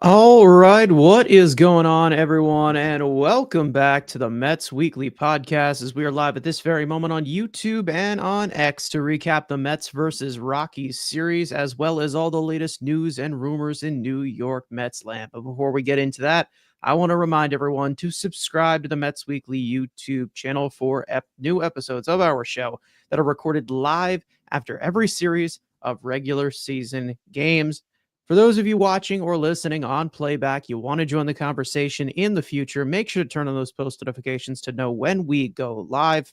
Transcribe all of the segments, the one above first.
All right, what is going on, everyone, and welcome back to the Mets Weekly Podcast. As we are live at this very moment on YouTube and on X to recap the Mets versus Rockies series, as well as all the latest news and rumors in New York Mets land. But before we get into that, I want to remind everyone to subscribe to the Mets Weekly YouTube channel for new episodes of our show that are recorded live after every series of regular season games. For those of you watching or listening on playback, you want to join the conversation in the future, make sure to turn on those post notifications to know when we go live.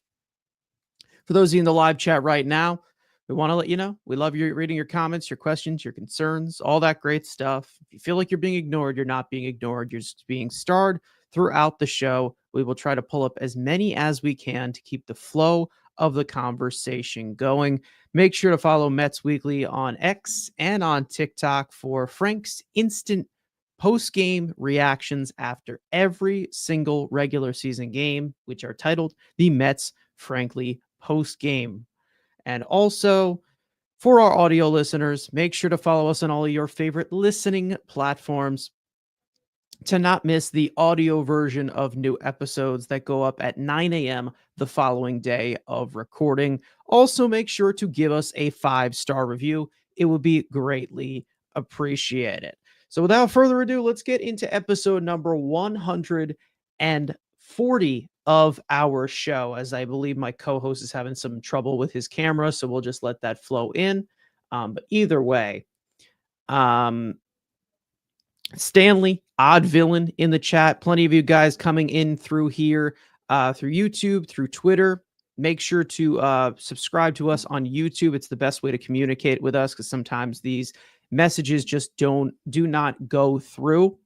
For those of you in the live chat right now, we want to let you know we love your reading your comments, your questions, your concerns, all that great stuff. If you feel like you're being ignored, you're not being ignored. You're just being starred throughout the show. We will try to pull up as many as we can to keep the flow of the conversation going. Make sure to follow Mets Weekly on X and on TikTok for Frank's instant post-game reactions after every single regular season game, which are titled the Mets Frankly Post-Game. And also, for our audio listeners, make sure to follow us on all of your favorite listening platforms to not miss the audio version of new episodes that go up at 9 a.m. the following day of recording. Also, make sure to give us a 5-star review. It would be greatly appreciated. So, without further ado, let's get into episode number 140 of our show, as I believe my co-host is having some trouble with his camera, so we'll just let that flow in. But either way, Stanley, Odd Villain in the chat. Plenty of you guys coming in through here, through YouTube, through Twitter. Make sure to subscribe to us on YouTube. It's the best way to communicate with us because sometimes these messages just do not go through.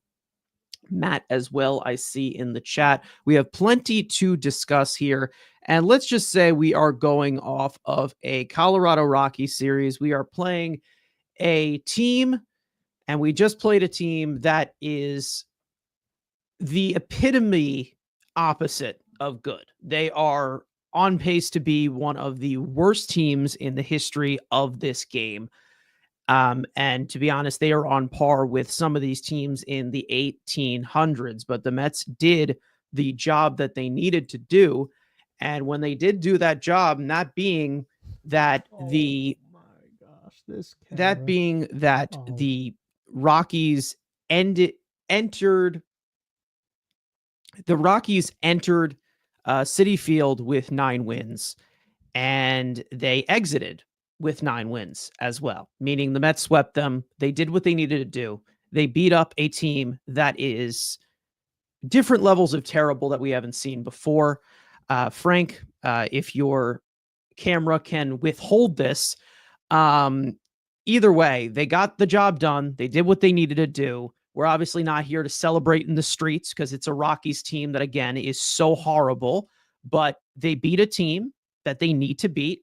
Matt as well, I see in the chat. We have plenty to discuss here. And let's just say we are going off of a Colorado Rockies series. We are playing a team, and we just played a team that is the epitome opposite of good. They are on pace to be one of the worst teams in the history of this game. And to be honest, they are on par with some of these teams in the 1800s. But the Mets did the job that they needed to do. And when they did do that job, not being that the that being that the Rockies entered Citi Field with 9 wins, and they exited with 9 wins as well, meaning the Mets swept them. They did what they needed to do. They beat up a team that is different levels of terrible that we haven't seen before. Frank, if your camera can withhold this, either way, they got the job done. They did what they needed to do. We're obviously not here to celebrate in the streets because it's a Rockies team that, again, is so horrible, but they beat a team that they need to beat.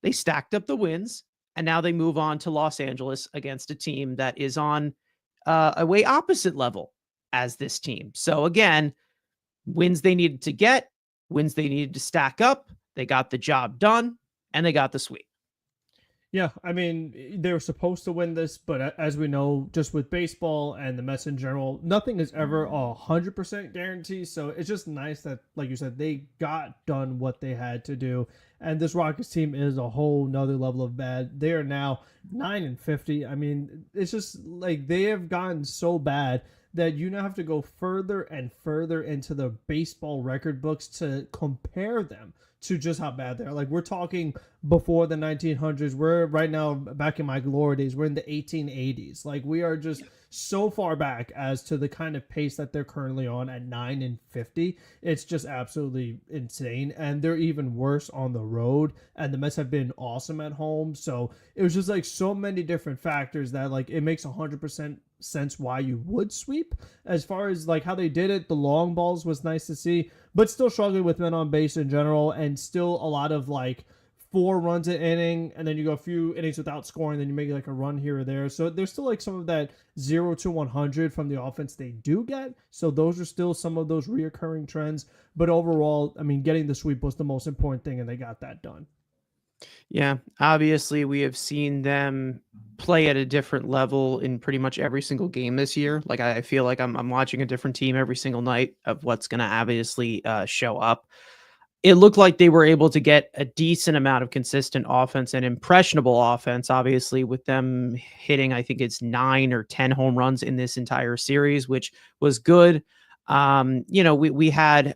They stacked up the wins, and now they move on to Los Angeles against a team that is on a way opposite level as this team. So again, wins they needed to get, wins they needed to stack up. They got the job done, and they got the sweep. Yeah, I mean, they were supposed to win this, but as we know, just with baseball and the Mets in general, nothing is ever 100% guaranteed. So it's just nice that, like you said, they got done what they had to do. And this Rockets team is a whole nother level of bad. They are now 9-50. I mean, it's just like they have gotten so bad that you now have to go further and further into the baseball record books to compare them to just how bad they are. Like, we're talking before the 1900s. We're right now back in my glory days. We're in the 1880s. Like, we are just so far back as to the kind of pace that they're currently on at 9-50. It's just absolutely insane. And they're even worse on the road. And the Mets have been awesome at home. So it was just like so many different factors that, like, it makes 100% sense why you would sweep. As far as like how they did it, the long balls was nice to see, but still struggling with men on base in general, and still a lot of like 4 runs an inning, and then you go a few innings without scoring, then you make like a run here or there. So there's still like some of that 0 to 100 from the offense they do get. So those are still some of those reoccurring trends. But overall, I mean, getting the sweep was the most important thing, and they got that done. Yeah, obviously we have seen them play at a different level in pretty much every single game this year. Like I feel like I'm watching a different team every single night of what's going to obviously show up. It looked like they were able to get a decent amount of consistent offense and impressionable offense, obviously, with them hitting, I think it's 9 or 10 home runs in this entire series, which was good. We had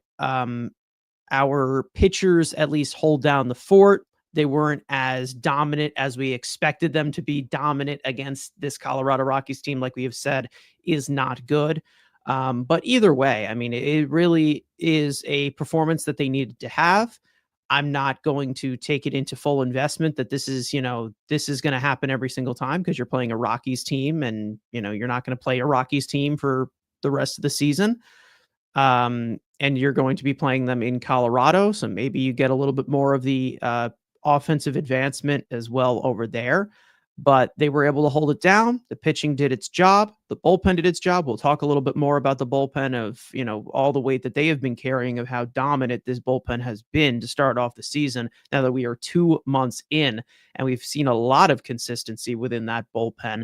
our pitchers at least hold down the fort. They weren't as dominant as we expected them to be dominant against this Colorado Rockies team, like we have said, is not good. But either way, I mean, it really is a performance that they needed to have. I'm not going to take it into full investment that this is going to happen every single time because you're playing a Rockies team and, you're not going to play a Rockies team for the rest of the season. And you're going to be playing them in Colorado, so maybe you get a little bit more of the offensive advancement as well over there. But they were able to hold it down. The pitching did its job. The bullpen did its job. We'll talk a little bit more about the bullpen of, all the weight that they have been carrying of how dominant this bullpen has been to start off the season. Now that we are 2 months in and we've seen a lot of consistency within that bullpen,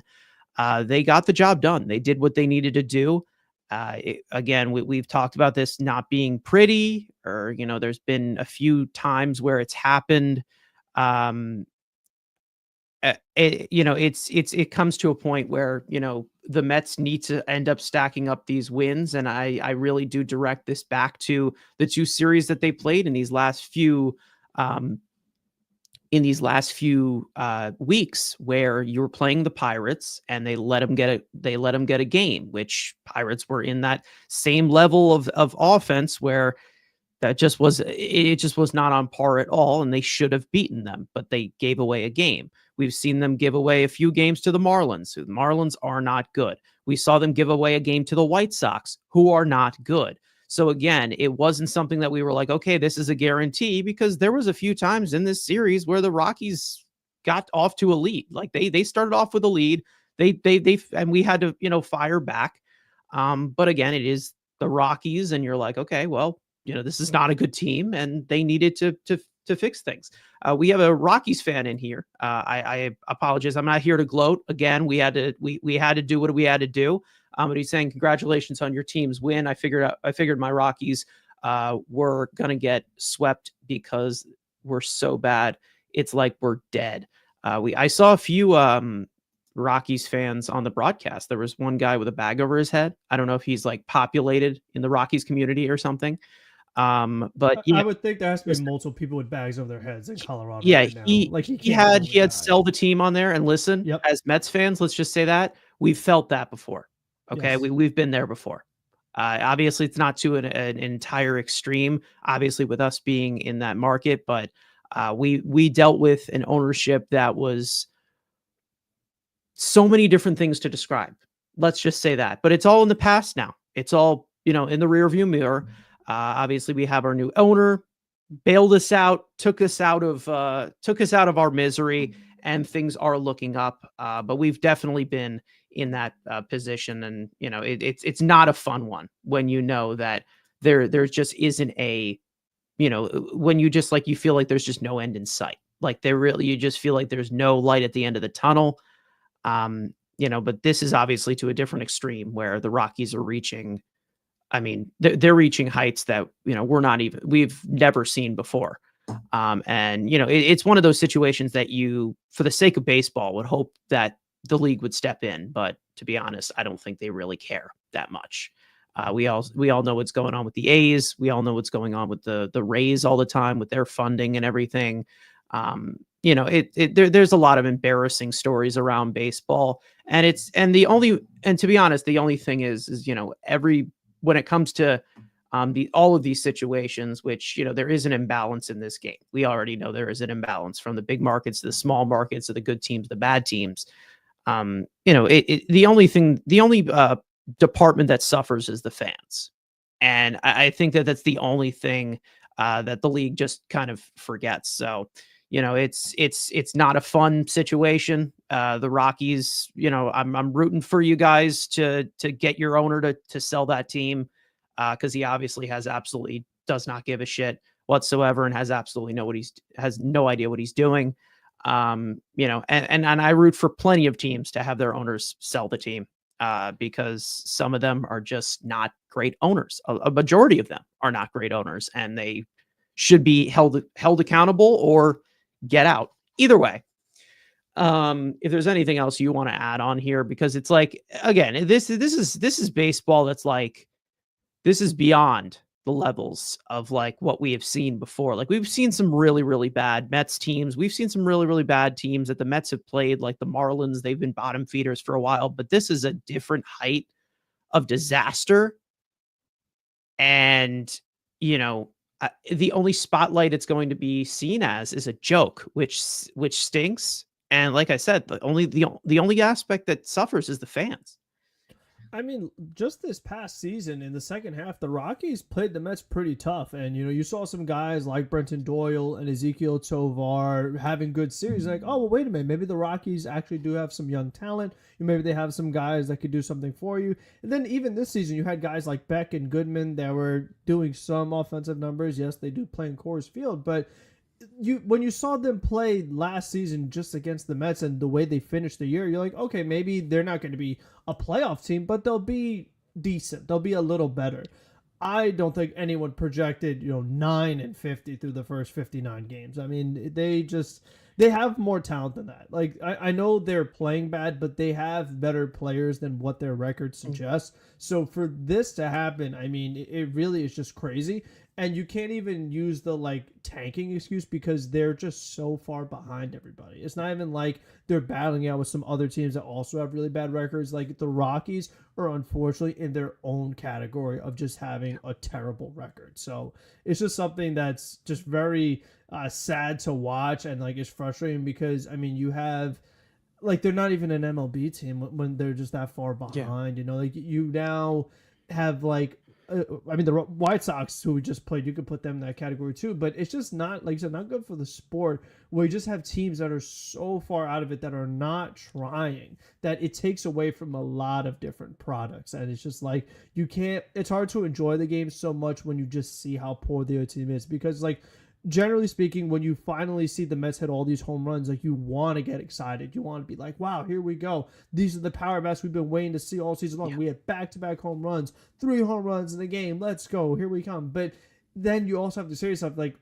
they got the job done. They did what they needed to do. Again, we've talked about this not being pretty, or there's been a few times where it's happened. Um, it comes to a point where the Mets need to end up stacking up these wins, and I really do direct this back to the 2 series that they played um, in these last few weeks, where you were playing the Pirates and they let them get a game, which Pirates were in that same level of offense where it just was not on par at all, and they should have beaten them, but they gave away a game. We've seen them give away a few games to the Marlins, who the Marlins are not good. We saw them give away a game to the White Sox, who are not good. So again, it wasn't something that we were like, okay, this is a guarantee, because there was a few times in this series where the Rockies got off to a lead. Like they started off with a lead. And we had to, fire back. But again, it is the Rockies, and you're like, okay, well, this is not a good team, and they needed to fix things. We have a Rockies fan in here. I apologize. I'm not here to gloat. Again, we had to do what we had to do. But he's saying congratulations on your team's win. I figured my Rockies were gonna get swept because we're so bad. It's like we're dead. I saw a few Rockies fans on the broadcast. There was one guy with a bag over his head. I don't know if he's like populated in the Rockies community or something. But I yeah, would think there has to be multiple people with bags over their heads in Colorado yeah, right now. he Like he he can't be had the he only had guy. sell the team on there. And listen, Yep. as Mets fans, let's just say that we've felt that before. Okay, Yes. we've been there before. Obviously, it's not to an entire extreme. Obviously, with us being in that market, but we dealt with an ownership that was so many different things to describe. Let's just say that. But it's all in the past now. It's all in the rearview mirror. Obviously, we have our new owner, bailed us out, took us out of our misery, and things are looking up. But we've definitely been in that position, and it's not a fun one when you know that there just isn't a when you just like you feel like there's just no end in sight. Like you just feel like there's no light at the end of the tunnel. But this is obviously to a different extreme where the Rockies are reaching. I mean, they're reaching heights that we've never seen before. And it's one of those situations that you, for the sake of baseball, would hope that the league would step in. But to be honest, I don't think they really care that much. We all know what's going on with the A's. We all know what's going on with the Rays all the time with their funding and everything. There's a lot of embarrassing stories around baseball, and to be honest, the only thing is when it comes to all of these situations, which there is an imbalance in this game. We already know there is an imbalance from the big markets to the small markets, to the good teams, the bad teams. The only department that suffers is the fans, and I think that that's the only thing that the league just kind of forgets. So it's not a fun situation. The Rockies, I'm rooting for you guys to get your owner to sell that team, because he obviously does not give a shit whatsoever, and has no idea what he's doing. And I root for plenty of teams to have their owners sell the team because some of them are just not great owners. A majority of them are not great owners, and they should be held accountable or get out. Either way, if there's anything else you want to add on here, because it's like, again, this is baseball. That's like, this is beyond the levels of like what we have seen before. Like, we've seen some really, really bad Mets teams. We've seen some really, really bad teams that the Mets have played, like the Marlins. They've been bottom feeders for a while, but this is a different height of disaster. And, you know, the only spotlight it's going to be seen as is a joke, which stinks. And like I said, the only aspect that suffers is the fans. I mean, just this past season in the second half, the Rockies played the Mets pretty tough. And, you saw some guys like Brenton Doyle and Ezekiel Tovar having good series. Like, oh, well, wait a minute. Maybe the Rockies actually do have some young talent. Maybe they have some guys that could do something for you. And then even this season, you had guys like Beck and Goodman that were doing some offensive numbers. Yes, they do play in Coors Field, but when you saw them play last season just against the Mets and the way they finished the year, you're like, okay, maybe they're not going to be a playoff team, but they'll be decent. They'll be a little better. I don't think anyone projected, 9-50 through the first 59 games. I mean, they have more talent than that. Like, I know they're playing bad, but they have better players than what their record suggests. So for this to happen, I mean, it really is just crazy. And you can't even use the like tanking excuse because they're just so far behind everybody. It's not even like they're battling out with some other teams that also have really bad records. Like the Rockies are unfortunately in their own category of just having a terrible record. So it's just something that's just very sad to watch, and like it's frustrating because I mean you have like they're not even an MLB team when they're just that far behind. Yeah. Like you now have like I mean, the White Sox, who we just played, you could put them in that category too. But it's just not, like you said, not good for the sport where you just have teams that are so far out of it that are not trying that it takes away from a lot of different products. And it's just like you can't, it's hard to enjoy the game so much when you just see how poor the other team is because, like, generally speaking, when you finally see the Mets hit all these home runs, like you want to get excited. You want to be like, wow, here we go. These are the power bats we've been waiting to see all season long. Yeah. We had back-to-back home runs, 3 home runs in the game. Let's go. Here we come. But then you also have to say yourself, like,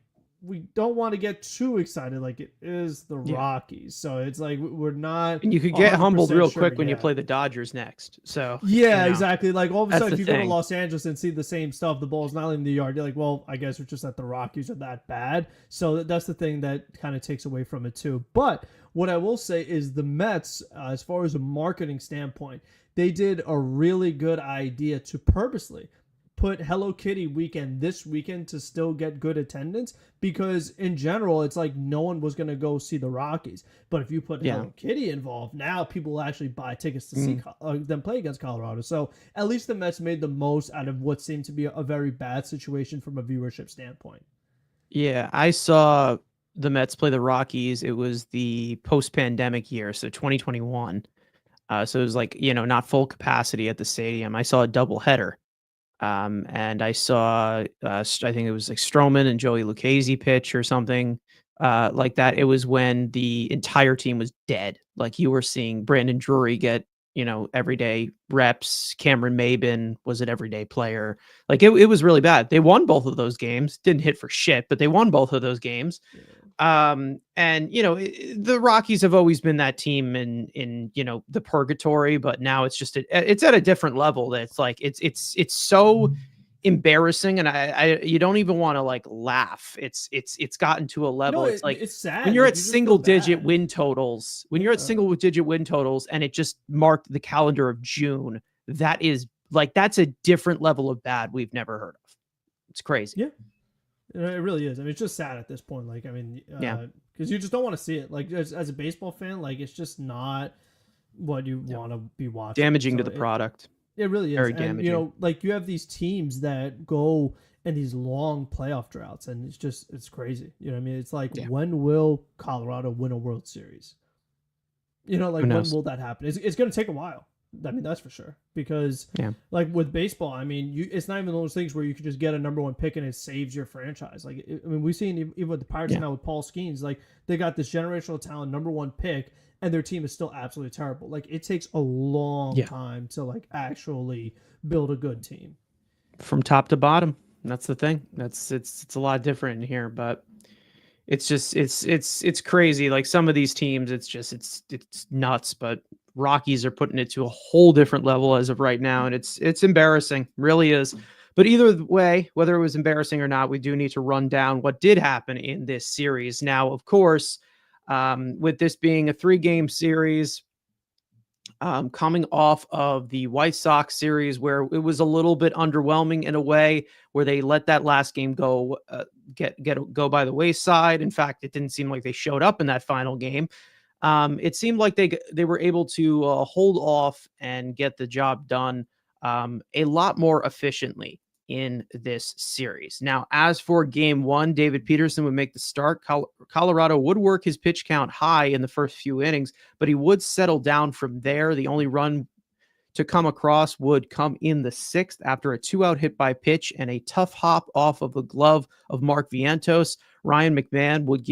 we don't want to get too excited like it is the Rockies. So it's like we're not. And you could get humbled real quick when you play the Dodgers next. So yeah, exactly. Like all of a sudden, if you go to Los Angeles and see the same stuff, the ball's not in the yard. You're like, well, I guess it's just that the Rockies are that bad. So that's the thing that kind of takes away from it too. But what I will say is the Mets, as far as a marketing standpoint, they did a really good idea to purposely put Hello Kitty weekend this weekend to still get good attendance because in general it's like no one was going to go see the Rockies, but if you put Hello Kitty involved, now people will actually buy tickets to see them play against Colorado. So at least the Mets made the most out of what seemed to be a very bad situation from a viewership standpoint. Yeah, I saw the Mets play the Rockies. It was the post-pandemic year, so 2021. So it was like, not full capacity at the stadium. I saw a doubleheader. And I saw, I think it was like Stroman and Joey Lucchesi pitch or something like that. It was when the entire team was dead. Like you were seeing Brandon Drury get, everyday reps. Cameron Maybin was an everyday player. Like it was really bad. They won both of those games. Didn't hit for shit, but they won both of those games. Yeah. And the Rockies have always been that team in the purgatory, but now it's just it's at a different level. That's like it's so embarrassing, and you don't even want to like laugh. It's gotten to a level. It's like it's sad when you're at single digit win totals. When you're at single digit win totals, and it just marked the calendar of June. That is like that's a different level of bad we've never heard of. It's crazy. Yeah. It really is. I mean, it's just sad at this point. Like, I mean, because you just don't want to see it. Like, as a baseball fan, like, it's just not what you want to be watching. Damaging to the product. It really is. Very damaging. And, like, you have these teams that go in these long playoff droughts, and it's crazy. You know what I mean? It's like, when will Colorado win a World Series? Like, when will that happen? It's going to take a while. I mean, that's for sure. Because, Yeah. like with baseball, I mean, it's not even those things where you could just get a number one pick and it saves your franchise. Like, I mean, we've seen even with the Pirates Yeah. now with Paul Skeens, like they got this generational talent, number one pick, and their team is still absolutely terrible. Like, it takes a long Yeah. time to like actually build a good team From top to bottom. That's the thing. It's a lot different in here, but it's just it's crazy. Like some of these teams, it's nuts, but Rockies are putting it to a whole different level as of right now, and it's embarrassing, really is. But either way, whether it was embarrassing or not, we do need to run down what did happen in this series. Now, of course, with this being a 3-game series, coming off of the White Sox series where it was a little bit underwhelming in a way, where they let that last game go go by the wayside. In fact, it didn't seem like they showed up in that final game. It seemed like they were able to hold off and get the job done a lot more efficiently in this series. Now, as for game one, David Peterson would make the start. Colorado would work his pitch count high in the first few innings, but he would settle down from there. The only run to come across would come in the 6th after a 2-out hit by pitch and a tough hop off of the glove of Mark Vientos. Ryan McMahon would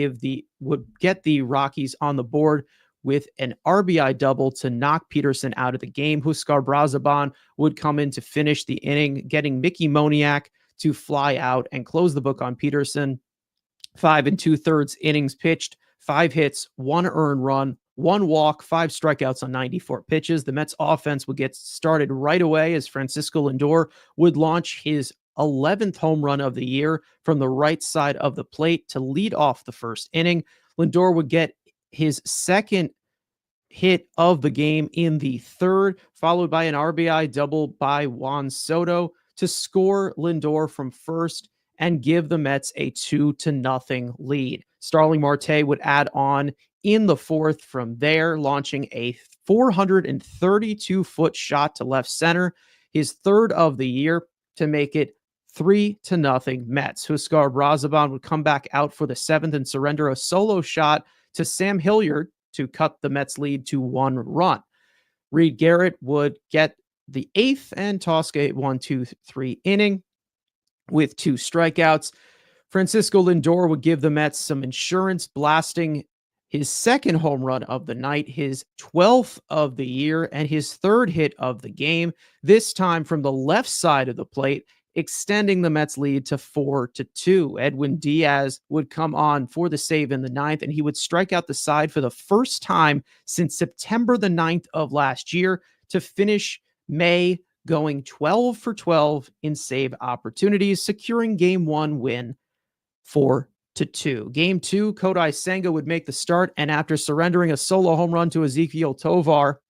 get the Rockies on the board with an RBI double to knock Peterson out of the game. Huskar Brazaban would come in to finish the inning, getting Mickey Moniak to fly out and close the book on Peterson. 5 2/3 innings pitched, 5 hits, 1 earned run, 1 walk, 5 strikeouts on 94 pitches. The Mets offense would get started right away as Francisco Lindor would launch his 11th home run of the year from the right side of the plate to lead off the first inning. Lindor would get his second hit of the game in the 3rd, followed by an RBI double by Juan Soto to score Lindor from first and give the Mets a 2-0 lead. Starling Marte would add on in the 4th from there, launching a 432-foot shot to left center, his 3rd of the year, to make it 3-0 Mets. Huskar Brazaban would come back out for the 7th and surrender a solo shot to Sam Hilliard to cut the Mets lead to 1 run. Reed Garrett would get the 8th and toss a 1-2-3 inning with 2 strikeouts. Francisco Lindor would give the Mets some insurance, blasting his 2nd home run of the night, his 12th of the year, and his 3rd hit of the game, this time from the left side of the plate, extending the Mets lead to 4-2. Edwin Diaz would come on for the save in the 9th, and he would strike out the side for the first time since September the 9th of last year to finish May going 12 for 12 in save opportunities, securing game 1 win 4-2. Game 2, Kodai Senga would make the start, and after surrendering a solo home run to Ezequiel Tovar,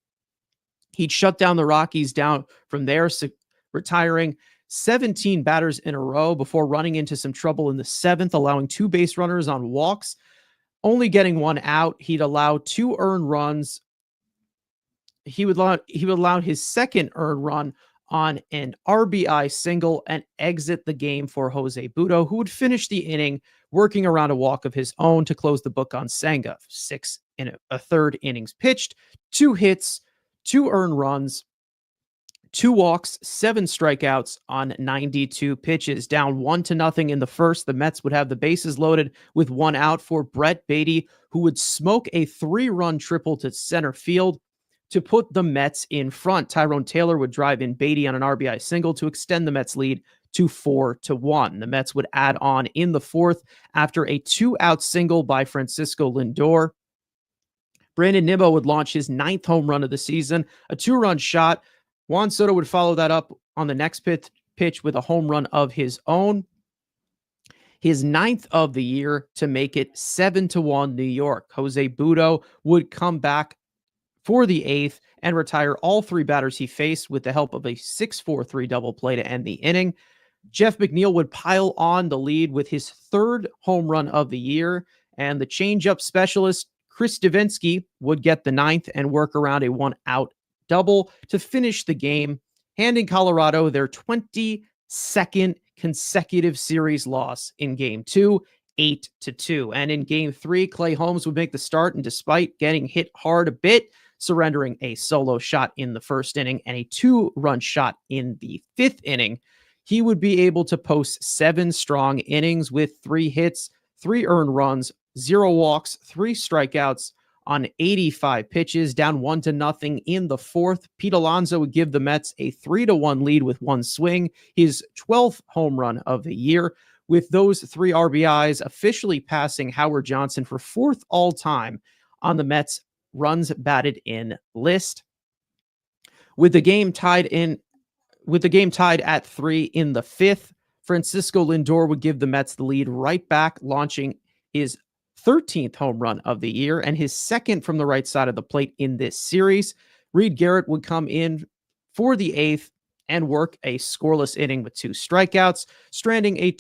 he'd shut down the Rockies down from there, retiring 17 batters in a row before running into some trouble in the 7th, allowing 2 base runners on walks, only getting 1 out. He'd allow 2 earned runs. He would allow his 2nd earned run on an RBI single and exit the game for Jose Butto, who would finish the inning working around a walk of his own to close the book on Senga. 6 1/3 innings pitched, 2 hits, 2 earned runs, 2 walks, 7 strikeouts on 92 pitches. Down 1-0 in the 1st, the Mets would have the bases loaded with 1 out for Brett Baty, who would smoke a 3-run triple to center field to put the Mets in front. Tyrone Taylor would drive in Baty on an RBI single to extend the Mets lead to 4-1. The Mets would add on in the 4th after a 2-out single by Francisco Lindor. Brandon Nimmo would launch his 9th home run of the season, a 2-run shot. Juan Soto would follow that up on the next pitch with a home run of his own, his 9th of the year, to make it 7-1 New York. Jose Butto would come back for the 8th and retire all 3 batters he faced with the help of a 6-4-3 double play to end the inning. Jeff McNeil would pile on the lead with his 3rd home run of the year, and the changeup specialist Chris Davinsky would get the 9th and work around a 1-out double to finish the game, handing Colorado their 22nd consecutive series loss in Game 2, 8-2. And in Game 3, Clay Holmes would make the start, and despite getting hit hard a bit, surrendering a solo shot in the first inning and a 2-run shot in the 5th inning, he would be able to post 7 strong innings with 3 hits, 3 earned runs, 0 walks, 3 strikeouts on 85 pitches, down 1-0 in the 4th. Pete Alonso would give the Mets a 3-1 lead with 1 swing, his 12th home run of the year, with those 3 RBIs officially passing Howard Johnson for 4th all-time on the Mets runs batted in list. With the game tied at 3 in the 5th, Francisco Lindor would give the Mets the lead right back, launching his 13th home run of the year and his 2nd from the right side of the plate in this series. Reed Garrett would come in for the 8th and work a scoreless inning with 2 strikeouts, stranding a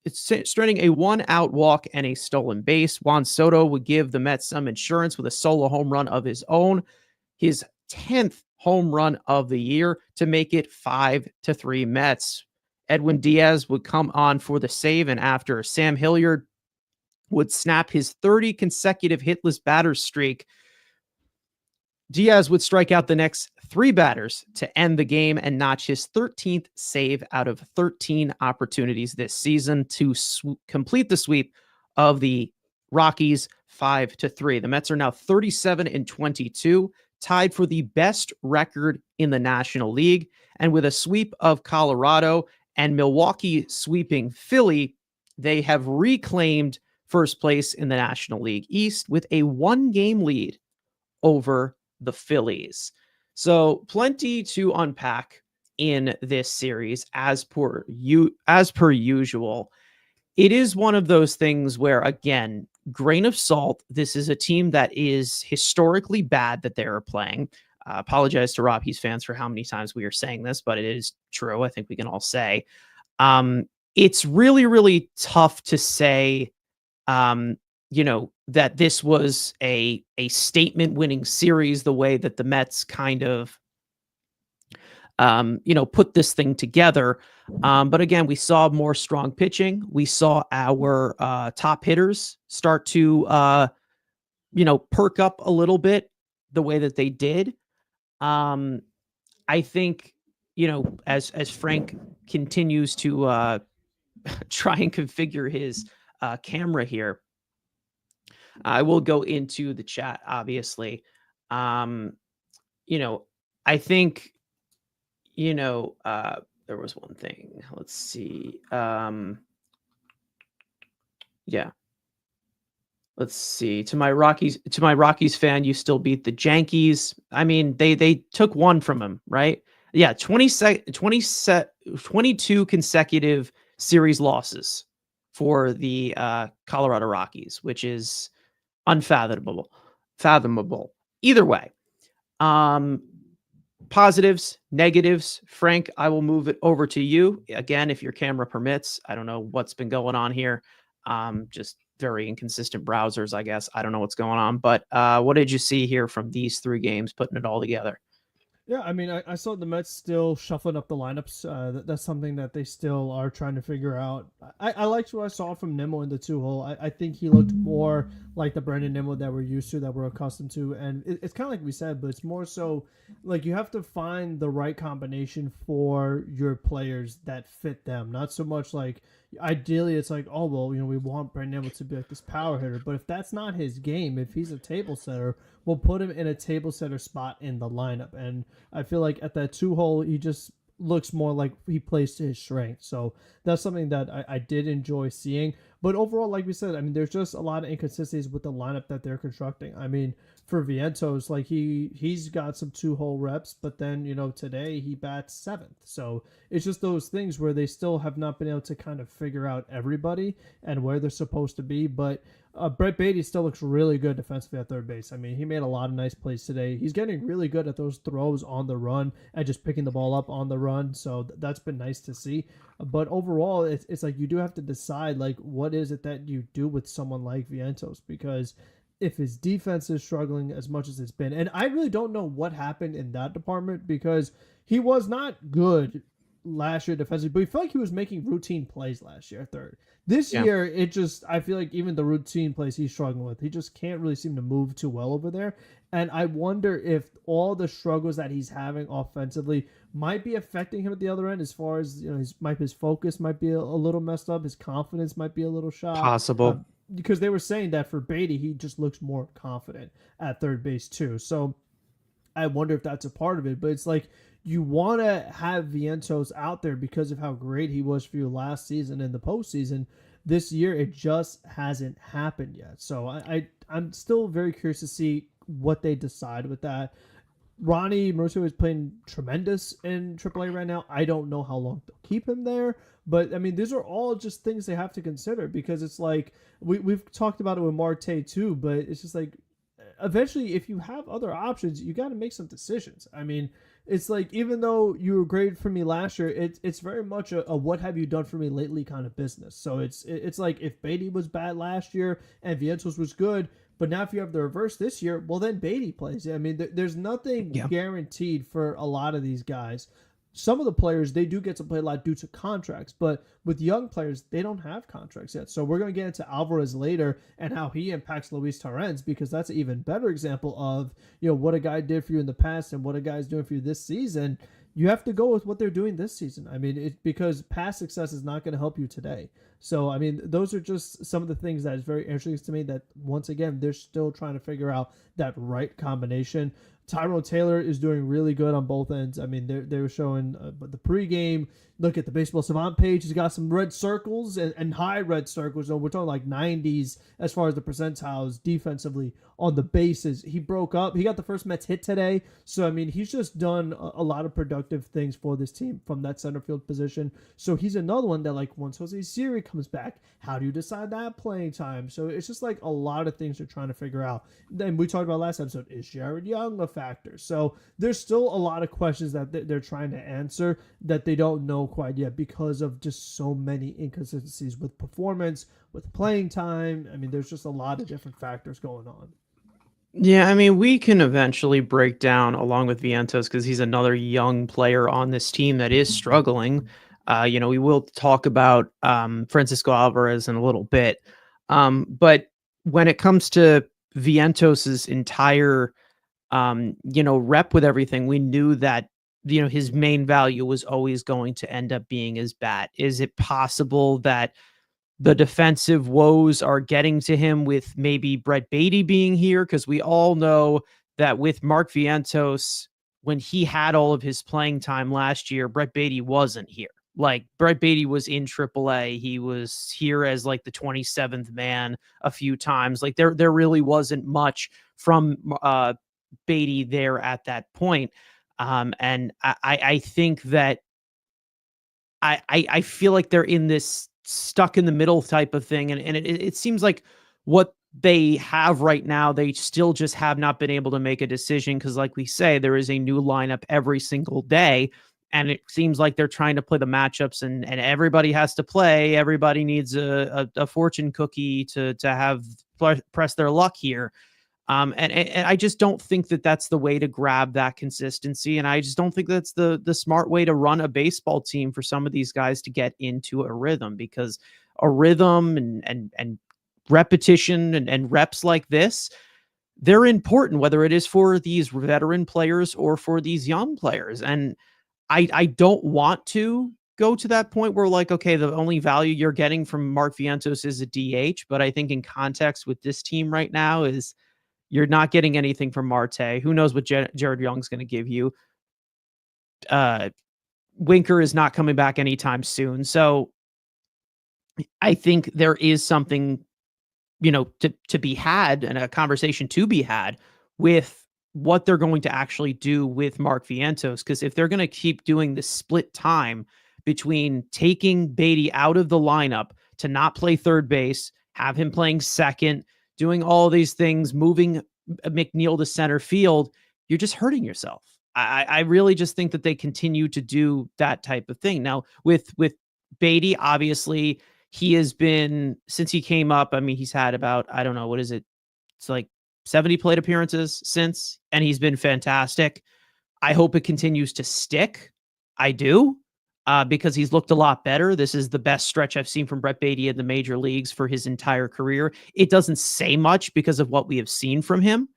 1-out walk and a stolen base. Juan Soto would give the Mets some insurance with a solo home run of his own, his 10th home run of the year, to make it 5-3 Mets. Edwin Diaz would come on for the save, and after Sam Hilliard would snap his 30 consecutive hitless batters streak, Diaz would strike out the next 3 batters to end the game and notch his 13th save out of 13 opportunities this season to complete the sweep of the Rockies 5-3. The Mets are now 37-22, tied for the best record in the National League. And with a sweep of Colorado and Milwaukee sweeping Philly, they have reclaimed first place in the National League East with a 1-game lead over the Phillies. So plenty to unpack in this series as per usual. It is one of those things where, again, grain of salt, this is a team that is historically bad that they're playing. Apologize to Rockies fans for how many times we are saying this, but it is true. I think we can all say it's really, really tough to say that this was a statement winning series, the way that the Mets kind of, put this thing together. But again, we saw more strong pitching. We saw our top hitters start to, perk up a little bit the way that they did. I think, as Frank continues to try and configure his camera here, I will go into the chat, obviously. I think, there was one thing. Let's see. Yeah. Let's see. To my Rockies fan, you still beat the Yankees. I mean, they took 1 from him, right? Yeah, 22 consecutive series losses for the Colorado Rockies, which is unfathomable. Either way, positives, negatives. Frank, I will move it over to you again if your camera permits. I don't know what's been going on here. Just very inconsistent browsers, I guess. I don't know what's going on, but what did you see here from these 3 games, putting it all together? Yeah, I mean, I saw the Mets still shuffling up the lineups. That's something that they still are trying to figure out. I liked what I saw from Nimmo in the 2-hole. I think he looked more like the Brandon Nimmo that we're used to, that we're accustomed to. And it's kind of like we said, but it's more so like you have to find the right combination for your players that fit them. Not so much like, ideally it's like, oh, well, we want Brandon Nimmo to be like this power hitter. But if that's not his game, if he's a table setter, we'll put him in a table setter spot in the lineup. And I feel like at that 2-hole, he just looks more like he plays to his strength. So that's something that I did enjoy seeing. But overall, like we said, I mean, there's just a lot of inconsistencies with the lineup that they're constructing. I mean, for Vientos, like he's got some 2-hole reps, but then, today he bats 7th. So it's just those things where they still have not been able to kind of figure out everybody and where they're supposed to be. But Brett Beatty still looks really good defensively at third base. I mean, he made a lot of nice plays today. He's getting really good at those throws on the run and just picking the ball up on the run. So that's been nice to see. But overall, it's like you do have to decide, like, what is it that you do with someone like Vientos? Because if his defense is struggling as much as it's been, and I really don't know what happened in that department, because he was not good last year defensively, but he felt like he was making routine plays last year at third. This Yeah. year, I feel like even the routine plays he's struggling with, he just can't really seem to move too well over there. And I wonder if all the struggles that he's having offensively might be affecting him at the other end, as far as his focus might be a little messed up, his confidence might be a little shot. Possible. Because they were saying that for Beatty, he just looks more confident at third base too. So I wonder if that's a part of it. But it's like you want to have Vientos out there because of how great he was for you last season in the postseason. This year, it just hasn't happened yet. So I'm still very curious to see what they decide with that. Ronnie Mauricio is playing tremendous in AAA right now. I don't know how long they'll keep him there, but I mean, these are all just things they have to consider, because it's like we've talked about it with Marte too, but it's just like eventually, if you have other options, you got to make some decisions. I mean, it's like, even though you were great for me last year, it's very much a what have you done for me lately kind of business. So it's like, if Beatty was bad last year and Vientos was good, but now if you have the reverse this year, well, then Beatty plays. I mean, there's nothing Yeah. guaranteed for a lot of these guys. Some of the players, they do get to play a lot due to contracts, but with young players, they don't have contracts yet. So we're going to get into Alvarez later and how he impacts Luis Torrens, because that's an even better example of, what a guy did for you in the past and what a guy's doing for you this season. You have to go with what they're doing this season. I mean, because past success is not going to help you today. So, I mean, those are just some of the things that is very interesting to me, that once again, they're still trying to figure out that right combination. Tyrone Taylor is doing really good on both ends. I mean, they were showing the pregame. Look at the Baseball Savant page. He's got some red circles and high red circles. So we're talking like 90s as far as the percentiles defensively on the bases. He broke up. He got the first Mets hit today. So, I mean, he's just done a lot of productive things for this team from that center field position. So he's another one that, like, once Jose Siri comes back, how do you decide that playing time? So it's just like a lot of things they're trying to figure out. Then we talked about last episode, is Jared Young a factor? So there's still a lot of questions that they're trying to answer that they don't know quite yet, because of just so many inconsistencies with performance, with playing time. I mean, there's just a lot of different factors going on. Yeah, I mean, we can eventually break down along with Vientos, because he's another young player on this team that is struggling. We will talk about Francisco Alvarez in a little bit. But when it comes to Vientos's entire, rep with everything, we knew that, his main value was always going to end up being his bat. Is it possible that the defensive woes are getting to him with maybe Brett Beatty being here? Because we all know that with Mark Vientos, when he had all of his playing time last year, Brett Beatty wasn't here. Like, Brett Beatty was in AAA. He was here as like the 27th man a few times. Like, there really wasn't much from Beatty there at that point. And I think that I feel like they're in this stuck in the middle type of thing. And it seems like what they have right now, they still just have not been able to make a decision. Cause like we say, there is a new lineup every single day. And it seems like they're trying to play the matchups, and everybody has to play. Everybody needs a fortune cookie to have press their luck here. And I just don't think that that's the way to grab that consistency. And I just don't think that's the smart way to run a baseball team for some of these guys to get into a rhythm, because a rhythm and repetition and reps like this, they're important, whether it is for these veteran players or for these young players. And I don't want to go to that point where, like, okay, the only value you're getting from Mark Vientos is a DH. But I think in context with this team right now is, you're not getting anything from Marte. Who knows what Jared Young's going to give you? Winker is not coming back anytime soon. So I think there is something, to be had, and a conversation to be had with what they're going to actually do with Mark Vientos. Because if they're going to keep doing this split time between taking Beatty out of the lineup to not play third base, have him playing second, doing all these things, moving McNeil to center field, you're just hurting yourself. I really just think that they continue to do that type of thing. Now, with Beatty, obviously, he has been, since he came up, I mean, he's had about, I don't know, what is it? It's like 70 plate appearances since, and he's been fantastic. I hope it continues to stick. I do. because he's looked a lot better. This is the best stretch I've seen from Brett Baty in the major leagues for his entire career. It doesn't say much because of what we have seen from him.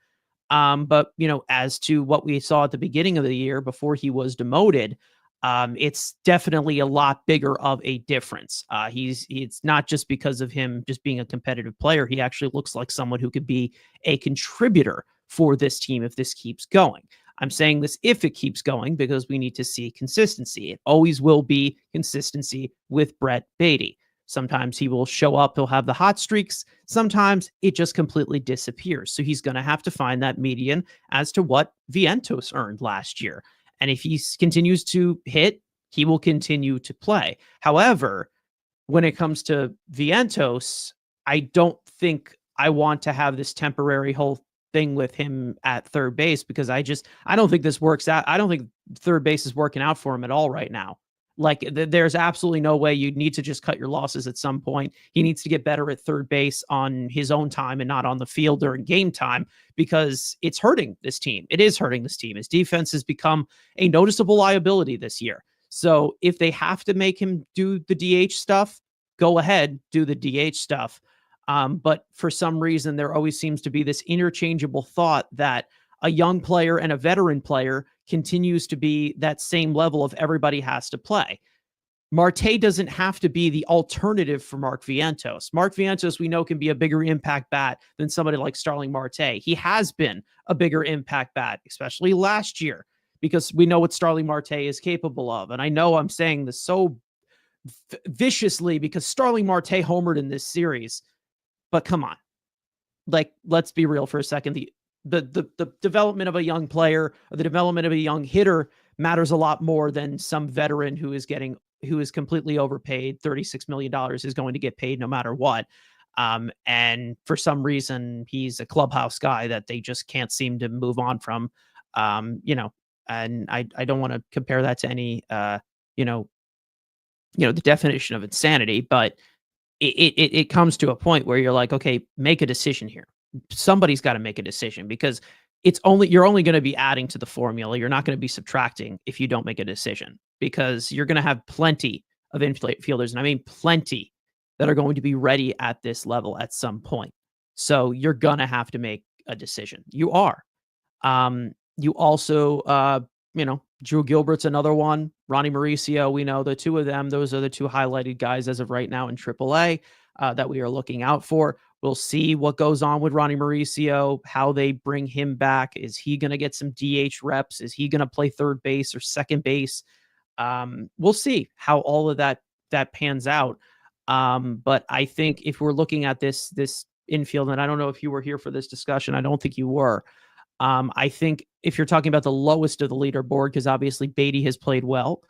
But as to what we saw at the beginning of the year before he was demoted, it's definitely a lot bigger of a difference. It's not just because of him just being a competitive player. He actually looks like someone who could be a contributor for this team if this keeps going. I'm saying this if it keeps going because we need to see consistency. It always will be consistency with Brett Baty. Sometimes he will show up, he'll have the hot streaks. Sometimes it just completely disappears. So he's going to have to find that median as to what Vientos earned last year. And if he continues to hit, he will continue to play. However, when it comes to Vientos, I don't think I want to have this temporary whole thing with him at third base because I don't think this works out. I don't think third base is working out for him at all right now. Like there's absolutely no way. You need to just cut your losses at some point. He needs to get better at third base on his own time and not on the field during game time because it's hurting this team. It is hurting this team. His defense has become a noticeable liability this year. So if they have to make him do the DH stuff, go ahead, do the DH stuff. But for some reason, there always seems to be this interchangeable thought that a young player and a veteran player continues to be that same level of everybody has to play. Marte doesn't have to be the alternative for Mark Vientos. Mark Vientos, we know, can be a bigger impact bat than somebody like Starling Marte. He has been a bigger impact bat, especially last year, because we know what Starling Marte is capable of. And I know I'm saying this so viciously because Starling Marte homered in this series, but come on. Like, let's be real for a second. The development of a young player or the development of a young hitter matters a lot more than some veteran who is completely overpaid. $36 million is going to get paid no matter what. And for some reason, he's a clubhouse guy that they just can't seem to move on from. And I don't want to compare that to any, the definition of insanity, but it comes to a point where you're like, okay, make a decision here. Somebody's got to make a decision because you're only going to be adding to the formula. You're not going to be subtracting if you don't make a decision because you're going to have plenty of infielders, and I mean plenty, that are going to be ready at this level at some point. So you're going to have to make a decision. You are. You also, Drew Gilbert's another one. Ronnie Mauricio, we know the two of them. Those are the two highlighted guys as of right now in AAA that we are looking out for. We'll see what goes on with Ronnie Mauricio, how they bring him back. Is he going to get some DH reps? Is he going to play third base or second base? We'll see how all of that pans out. But I think if we're looking at this infield, and I don't know if you were here for this discussion, I don't think you were. I think if you're talking about the lowest of the leaderboard, because obviously Baty has played well,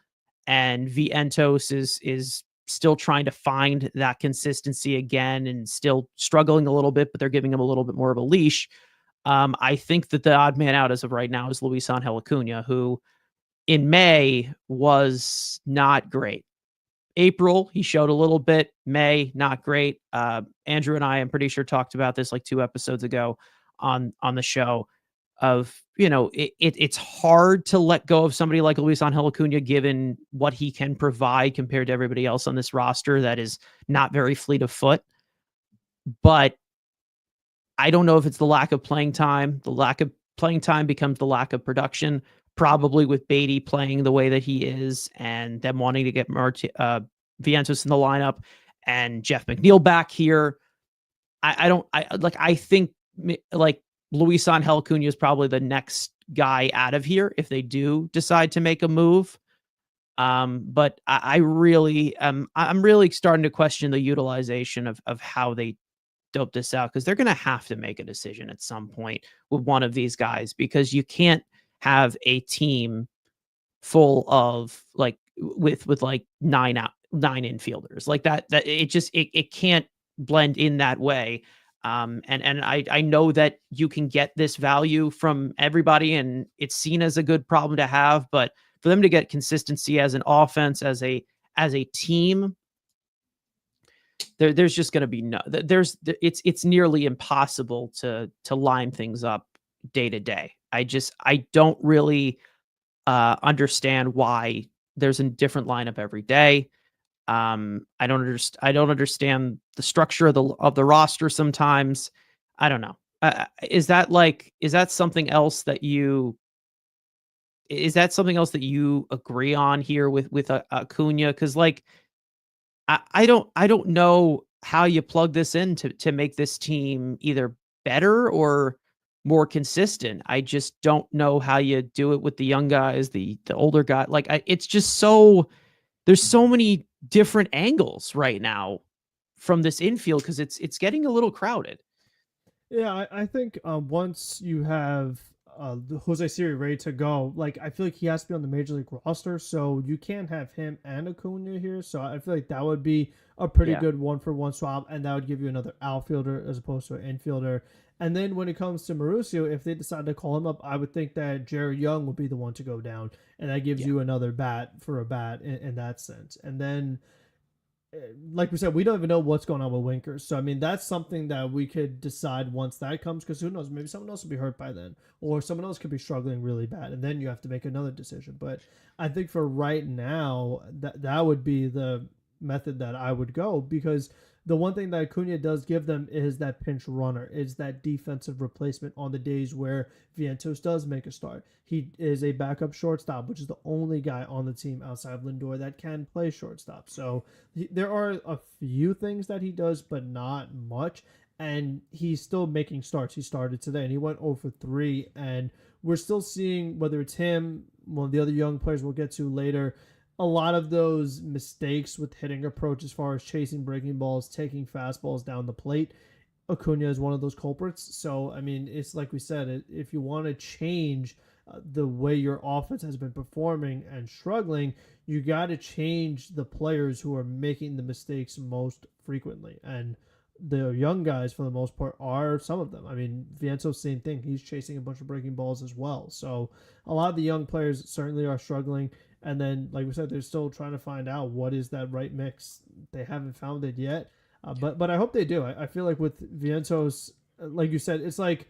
and Vientos is still trying to find that consistency again and still struggling a little bit, but they're giving him a little bit more of a leash. I think that the odd man out as of right now is Luis Angel Acuna, who in May was not great. April, he showed a little bit. May, not great. Andrew and I'm pretty sure talked about this like 2 episodes ago on the show of, it's hard to let go of somebody like Luis Angel Acuna given what he can provide compared to everybody else on this roster that is not very fleet of foot. But I don't know if it's the lack of playing time. The lack of playing time becomes the lack of production, probably with Baty playing the way that he is and them wanting to get Vientos in the lineup and Jeff McNeil back here. I think Luis Angel Acuna is probably the next guy out of here if they do decide to make a move. But I'm really starting to question the utilization of how they dope this out, because they're going to have to make a decision at some point with one of these guys, because you can't have a team full of with like nine infielders like that it can't blend in that way. And I know that you can get this value from everybody and it's seen as a good problem to have, but for them to get consistency as an offense, as a team, there's just going to be it's nearly impossible to line things up day to day. I don't really understand why there's a different lineup every day. I don't understand the structure of the roster sometimes. I don't know. Is that something else that you agree on here with Acuna? Because like I don't know how you plug this in to make this team either better or more consistent. I just don't know how you do it with the young guys, the older guy. Like it's just so there's so many different angles right now from this infield because it's getting a little crowded. Yeah, I think once you have the Jose Siri ready to go, like I feel like he has to be on the major league roster, so you can't have him and Acuna here. So I feel like that would be a pretty Yeah. good one-for-one swap, and that would give you another outfielder as opposed to an infielder. And then when it comes to Mauricio, if they decide to call him up, I would think that Jared Young would be the one to go down, and that gives Yeah. you another bat for a bat in that sense. And then like we said, we don't even know what's going on with Winkers. So I mean, that's something that we could decide once that comes. Because who knows? Maybe someone else will be hurt by then, or someone else could be struggling really bad, and then you have to make another decision. But I think for right now, that would be the method that I would go, because the one thing that Acuna does give them is that pinch runner, is that defensive replacement on the days where Vientos does make a start. He is a backup shortstop, which is the only guy on the team outside of Lindor that can play shortstop. So there are a few things that he does, but not much. And he's still making starts. He started today and he went 0 for 3. And we're still seeing, whether it's him, one of the other young players we'll get to later, a lot of those mistakes with hitting approach as far as chasing breaking balls, taking fastballs down the plate. Acuna is one of those culprits. So, I mean, it's like we said, if you want to change the way your offense has been performing and struggling, you got to change the players who are making the mistakes most frequently. And the young guys, for the most part, are some of them. I mean, Vientos, same thing. He's chasing a bunch of breaking balls as well. So a lot of the young players certainly are struggling. And then, like we said, they're still trying to find out what is that right mix. They haven't found it yet. But I hope they do. I feel like with Vientos, like you said, it's like,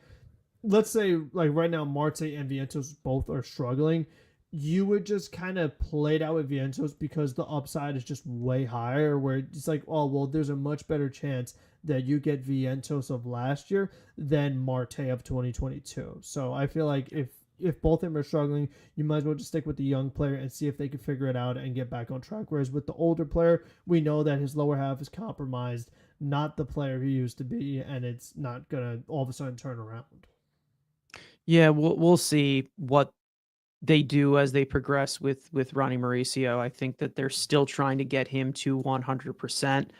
let's say like right now Marte and Vientos both are struggling. You would just kind of play it out with Vientos because the upside is just way higher. Where it's like, oh well, there's a much better chance that you get Vientos of last year than Marte of 2022. So I feel like if both of them are struggling, you might as well just stick with the young player and see if they can figure it out and get back on track. Whereas with the older player, we know that his lower half is compromised, not the player he used to be, and it's not gonna all of a sudden turn around. Yeah, we'll see what they do as they progress with Ronnie Mauricio. I think that they're still trying to get him to 100%.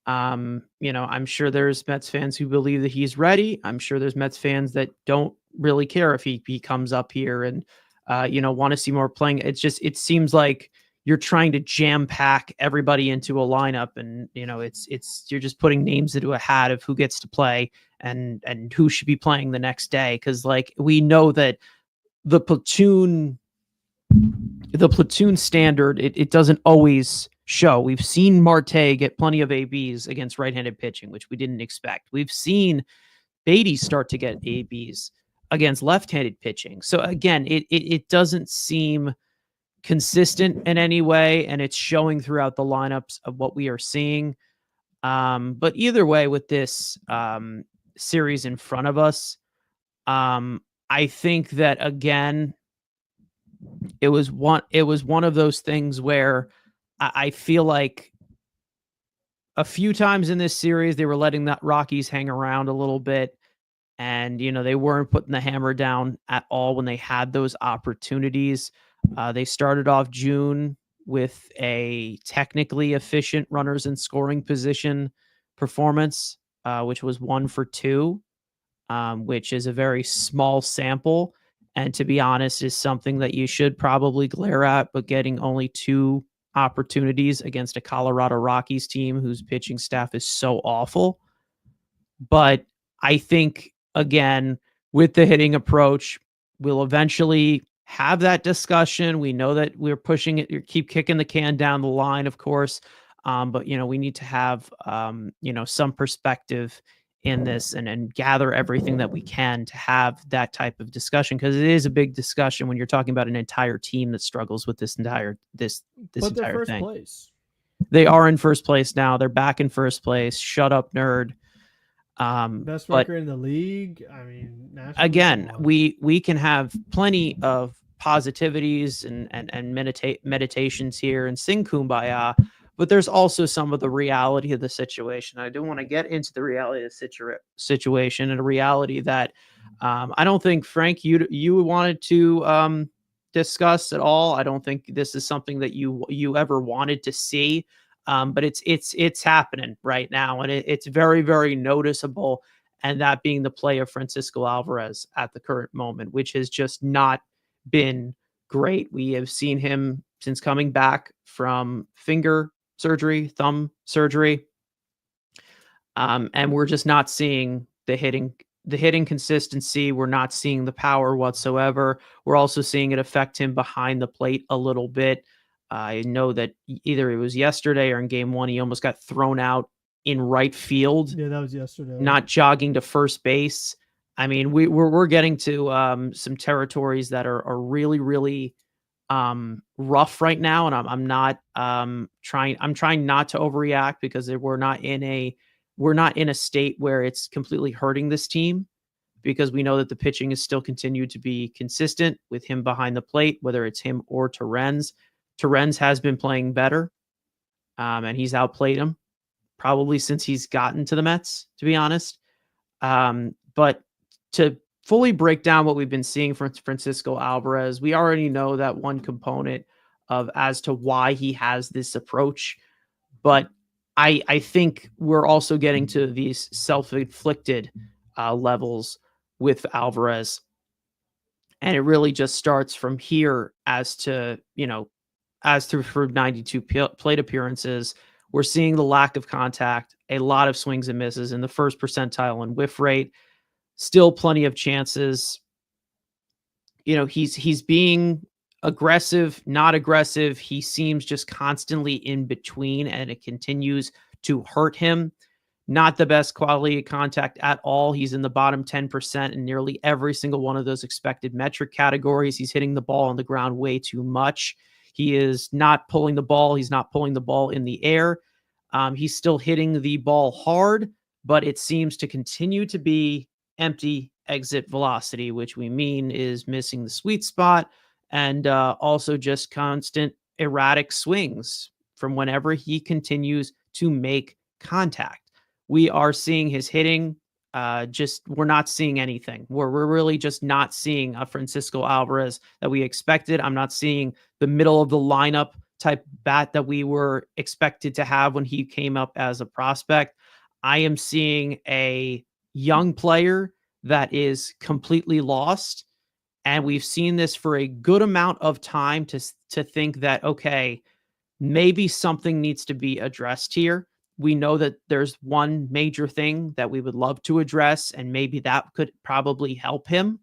I'm sure there's Mets fans who believe that he's ready. I'm sure there's Mets fans that don't really care if he comes up here and want to see more playing. It seems like you're trying to jam pack everybody into a lineup, and it's you're just putting names into a hat of who gets to play and who should be playing the next day. Because like we know that the platoon the platoon standard, it doesn't always show. We've seen Marte get plenty of ABs against right-handed pitching, which we didn't expect. We've seen Beatty start to get ABs against left-handed pitching. So again, it doesn't seem consistent in any way, and it's showing throughout the lineups of what we are seeing. But either way, with this series in front of us, I think that again, it was one of those things where I feel like a few times in this series they were letting that Rockies hang around a little bit, and they weren't putting the hammer down at all when they had those opportunities. They started off June with a technically efficient runners in scoring position performance, which was 1 for 2, which is a very small sample. And to be honest, is something that you should probably glare at, but getting only 2 opportunities against a Colorado Rockies team whose pitching staff is so awful. But I think, again, with the hitting approach, we'll eventually have that discussion. We know that we're pushing it, you keep kicking the can down the line, of course. But we need to have some perspective in this and gather everything that we can to have that type of discussion, because it is a big discussion when you're talking about an entire team that struggles with this entire But they're entire first thing. place. They are in first place now. They're back in first place. Shut up, nerd. Best But record in the league. I mean, nationally, again, we can have plenty of positivities and meditations here and sing kumbaya, but there's also some of the reality of the situation. I do want to get into the reality of the situation, and a reality that I don't think, Frank, you wanted to discuss at all. I don't think this is something that you ever wanted to see, but it's happening right now, and it's very, very noticeable. And that being the play of Francisco Alvarez at the current moment, which has just not been great. We have seen him since coming back from finger surgery, thumb surgery, and we're just not seeing the hitting consistency. We're not seeing the power whatsoever. We're also seeing it affect him behind the plate a little bit. I know that either it was yesterday or in game one, he almost got thrown out in right field. Yeah, that was yesterday. Not jogging to first base. I mean, we're getting to some territories that are really, really rough right now, and I'm not trying. I'm trying not to overreact, because we're not in a state where it's completely hurting this team, because we know that the pitching is still continued to be consistent with him behind the plate, whether it's him or Torrens. Torrens has been playing better, and he's outplayed him probably since he's gotten to the Mets, to be honest. But to fully break down what we've been seeing from Francisco Alvarez, we already know that one component of as to why he has this approach. But I think we're also getting to these self-inflicted levels with Alvarez. And it really just starts from here as to, as through 92 plate appearances. We're seeing the lack of contact, a lot of swings and misses in the first percentile in whiff rate, still plenty of chances. He's being aggressive, not aggressive. He seems just constantly in between, and it continues to hurt him. Not the best quality of contact at all. He's in the bottom 10% in nearly every single one of those expected metric categories. He's hitting the ball on the ground way too much. He is not pulling the ball. He's not pulling the ball in the air. He's still hitting the ball hard, but it seems to continue to be empty exit velocity, which we mean is missing the sweet spot, and also just constant erratic swings from whenever he continues to make contact. We are seeing his hitting. We're not seeing anything. We're really just not seeing a Francisco Alvarez that we expected. I'm not seeing the middle of the lineup type bat that we were expected to have when he came up as a prospect. I am seeing a young player that is completely lost. And we've seen this for a good amount of time to think that, okay, maybe something needs to be addressed here. We know that there's one major thing that we would love to address, and maybe that could probably help him.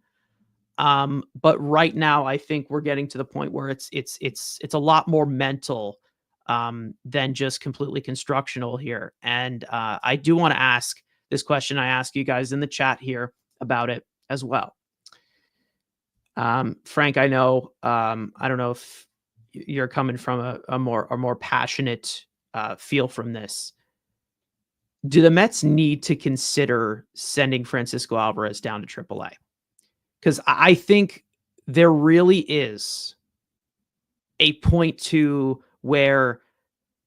But right now, I think we're getting to the point where it's a lot more mental than just completely constructional here. And I do want to ask this question. I ask you guys in the chat here about it as well. Frank, I know I don't know if you're coming from a more passionate feel from this. Do the Mets need to consider sending Francisco Alvarez down to AAA? Because I think there really is a point to where,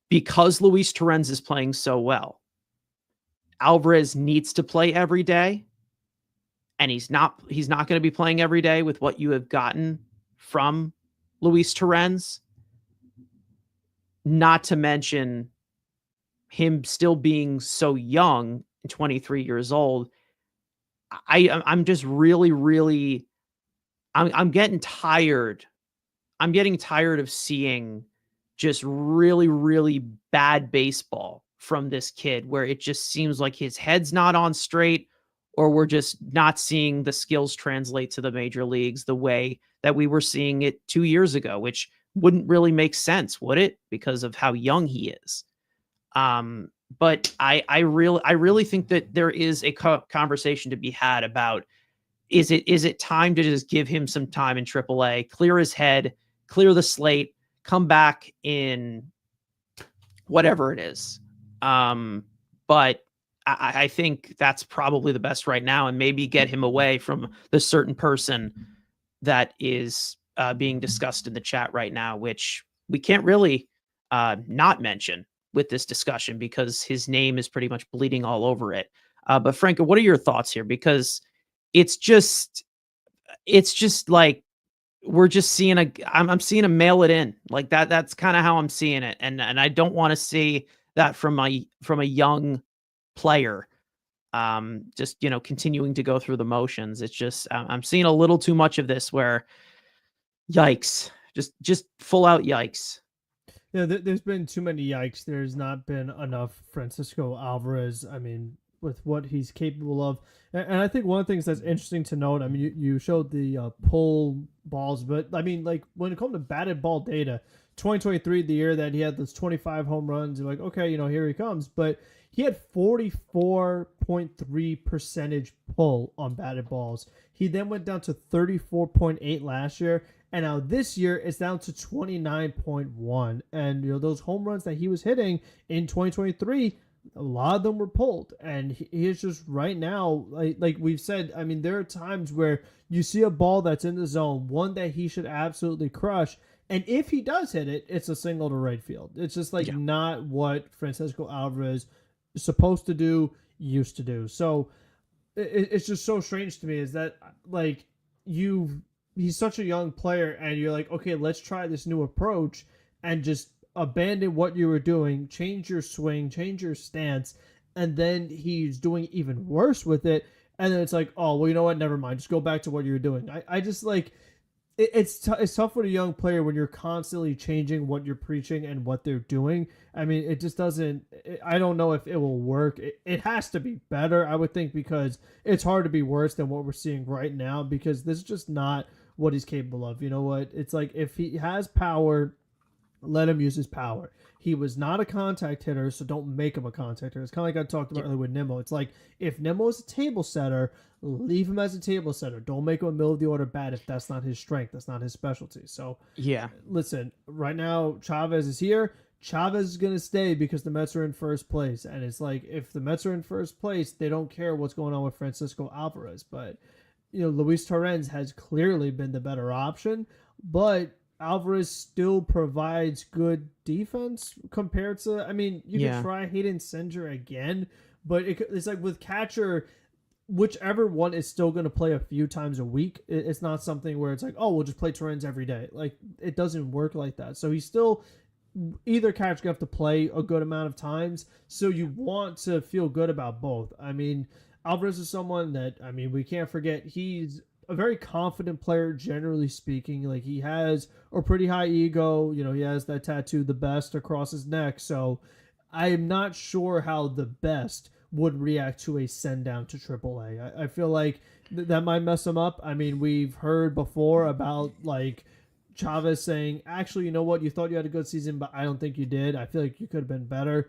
because Luis Torrens is playing so well, Alvarez needs to play every day, and he's not going to be playing every day with what you have gotten from Luis Torrens. Not to mention him still being so young, 23 years old. I'm just really, really, I'm getting tired. I'm getting tired of seeing just really, really bad baseball from this kid, where it just seems like his head's not on straight, or we're just not seeing the skills translate to the major leagues the way that we were seeing it 2 years ago, which wouldn't really make sense, would it? Because of how young he is. but I really think that there is a conversation to be had about, is it time to just give him some time in AAA, clear his head, clear the slate, come back in whatever it is. But I think that's probably the best right now, and maybe get him away from the certain person that is being discussed in the chat right now, which we can't really not mention with this discussion because his name is pretty much bleeding all over it. But Franco, what are your thoughts here? Because it's just like we're just seeing I'm seeing a mail it in like that. That's kind of how I'm seeing it, and I don't want to see that from a young player. Just continuing to go through the motions. It's just I'm seeing a little too much of this where yikes, just full out yikes. Yeah, there's been too many yikes. There's not been enough Francisco Alvarez. I mean, with what he's capable of, and I think one of the things that's interesting to note. I mean, you showed the pull balls, but I mean, like when it comes to batted ball data, 2023, the year that he had those 25 home runs, you're like, okay, here he comes. But he had 44.3 percentage pull on batted balls. He then went down to 34.8 last year. And now this year it's down to 29.1. And those home runs that he was hitting in 2023, a lot of them were pulled. And he is just right now, like we've said, I mean, there are times where you see a ball that's in the zone, one that he should absolutely crush. And if he does hit it, it's a single to right field. It's just like not what Francisco Alvarez is supposed to do, used to do. So it's just so strange to me is that like he's such a young player and you're like, okay, let's try this new approach and just abandon what you were doing, change your swing, change your stance, and then he's doing even worse with it. And then it's like, oh, well, you know what? Never mind. Just go back to what you were doing. I just like it's tough with a young player when you're constantly changing what you're preaching and what they're doing. I mean, it just doesn't. I don't know if it will work. It has to be better, I would think, because it's hard to be worse than what we're seeing right now. Because this is just not what he's capable of. You know what? It's like if he has power, let him use his power. He was not a contact hitter, so don't make him a contact hitter. It's kind of like I talked about earlier with Nimmo. It's like if Nimmo is a table setter, leave him as a table setter. Don't make him a middle of the order bat if that's not his strength. That's not his specialty. So listen, right now Chavez is here. Chavez is going to stay because the Mets are in first place. And it's like if the Mets are in first place, they don't care what's going on with Francisco Alvarez. But, Luis Torrens has clearly been the better option. But Alvarez still provides good defense compared to, I mean, you can try Hayden Singer again, but it's like with catcher, whichever one is still going to play a few times a week. It's not something where it's like, oh, we'll just play Torrens every day. Like, it doesn't work like that. So he's still, either catcher's going to have to play a good amount of times. So you want to feel good about both. I mean, Alvarez is someone that, I mean, we can't forget he's a very confident player, generally speaking. Like he has a pretty high ego. He has that tattoo, the best, across his neck. So I am not sure how the best would react to a send down to AAA. I feel like that might mess him up. I mean, we've heard before about like Chavez saying, actually, you know what? You thought you had a good season, but I don't think you did. I feel like you could have been better.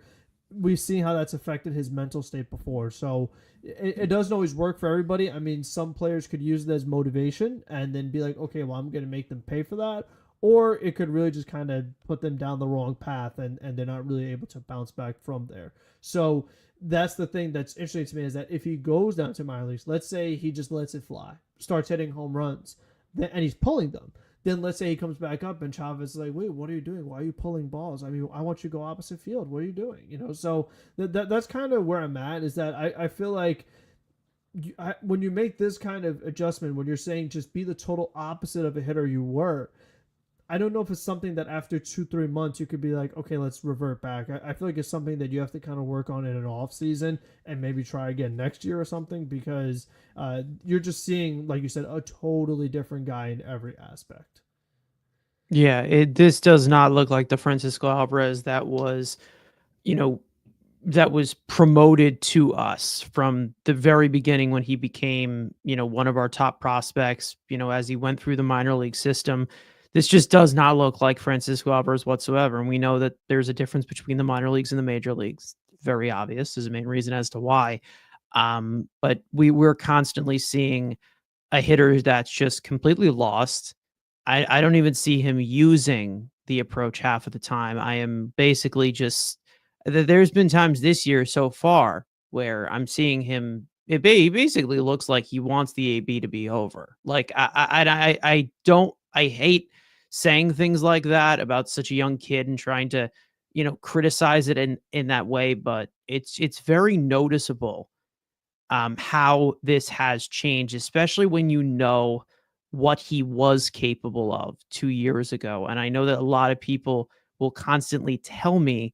We've seen how that's affected his mental state before. So it doesn't always work for everybody. I mean, some players could use it as motivation and then be like, okay, well, I'm going to make them pay for that. Or it could really just kind of put them down the wrong path and they're not really able to bounce back from there. So that's the thing that's interesting to me is that if he goes down to minor leagues, let's say he just lets it fly, starts hitting home runs, and he's pulling them. Then let's say he comes back up and Chavez is like, wait, what are you doing? Why are you pulling balls? I mean, I want you to go opposite field. What are you doing? So that's kind of where I'm at is that I feel like when you make this kind of adjustment, when you're saying just be the total opposite of a hitter you were, I don't know if it's something that after 2-3 months you could be like, okay, let's revert back. I feel like it's something that you have to kind of work on in an off season and maybe try again next year or something because you're just seeing, like you said, a totally different guy in every aspect. Yeah, this does not look like the Francisco Alvarez that was, that was promoted to us from the very beginning when he became, one of our top prospects, as he went through the minor league system. This just does not look like Francisco Alvarez whatsoever. And we know that there's a difference between the minor leagues and the major leagues. very obvious, is the main reason as to why. But we're constantly seeing a hitter that's just completely lost. I don't even see him using the approach half of the time. I am basically just there's been times this year so far where I'm seeing him. He basically looks like he wants the AB to be over. Like I don't. I hate saying things like that about such a young kid and trying to, criticize it in that way. But it's very noticeable how this has changed, especially when you know what he was capable of 2 years ago. And I know that a lot of people will constantly tell me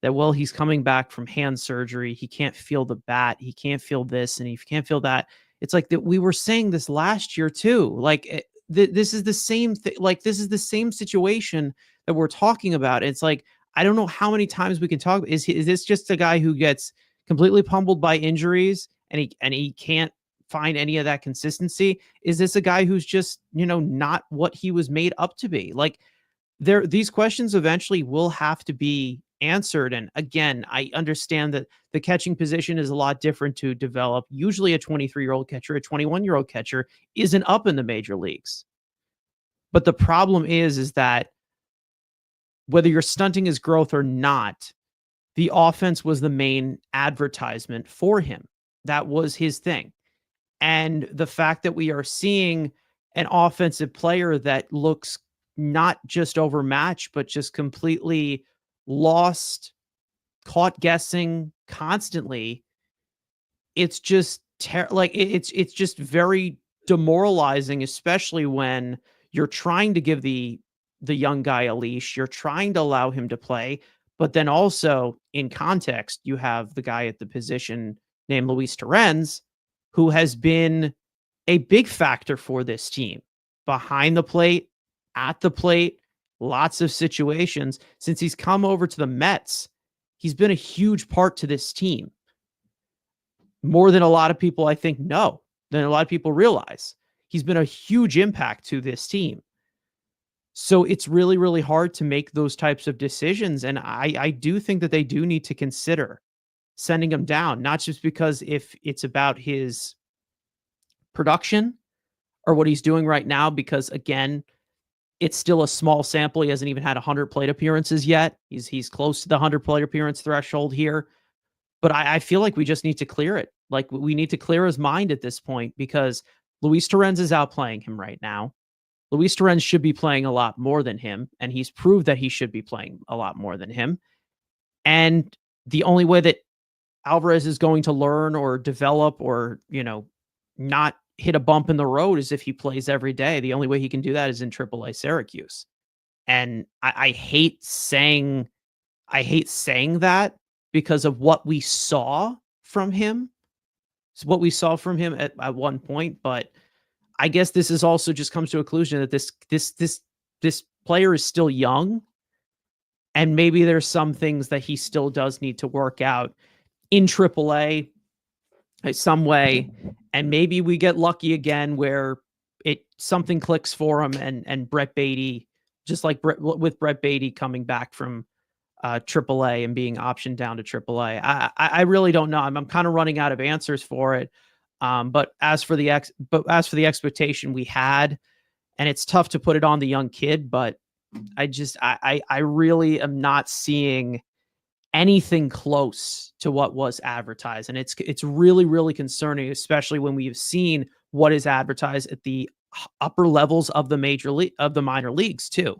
that, well, he's coming back from hand surgery. He can't feel the bat. He can't feel this and he can't feel that. It's like that we were saying this last year too. Like this is the same thing. Like this is the same situation that we're talking about. It's like, I don't know how many times we can talk. Is this just a guy who gets completely pummeled by injuries and he can't find any of that consistency? Is this a guy who's just, not what he was made up to be? Like these questions eventually will have to be answered. And again, I understand that the catching position is a lot different to develop. Usually a 23-year-old catcher, a 21-year-old catcher isn't up in the major leagues. But the problem is that whether you're stunting his growth or not, the offense was the main advertisement for him. That was his thing. And the fact that we are seeing an offensive player that looks not just overmatched, but just completely lost, caught guessing constantly, it's just it's just very demoralizing, especially when you're trying to give the young guy a leash, you're trying to allow him to play, but then also in context, you have the guy at the position named Luis Torrens, who has been a big factor for this team behind the plate, at the plate, lots of situations. Since he's come over to the Mets, he's been a huge part to this team. More than a lot of people, I think, know, than a lot of people realize. He's been a huge impact to this team. So it's really, really hard to make those types of decisions. And I do think that they do need to consider sending him down, not just because if it's about his production or what he's doing right now, because again, it's still a small sample. He hasn't even had 100 plate appearances yet. He's close to the 100 plate appearance threshold here. But I feel like we just need to clear it. Like we need to clear his mind at this point because Luis Torrens is outplaying him right now. Luis Torrens should be playing a lot more than him, and he's proved that he should be playing a lot more than him. And the only way that Alvarez is going to learn or develop or, not hit a bump in the road is if he plays every day. The only way he can do that is in AAA Syracuse. And I hate saying that because of what we saw from him. It's what we saw from him at one point, but I guess this is also just comes to a conclusion that this player is still young, and maybe there's some things that he still does need to work out in AAA some way, and maybe we get lucky again where something clicks for him, and Brett Beatty, just like with Brett Beatty coming back from AAA and being optioned down to AAA. I really don't know. I'm kind of running out of answers for it. But as for the expectation we had, and it's tough to put it on the young kid, but I really am not seeing anything close to what was advertised. And it's really, really concerning, especially when we've seen what is advertised at the upper levels of the minor leagues too.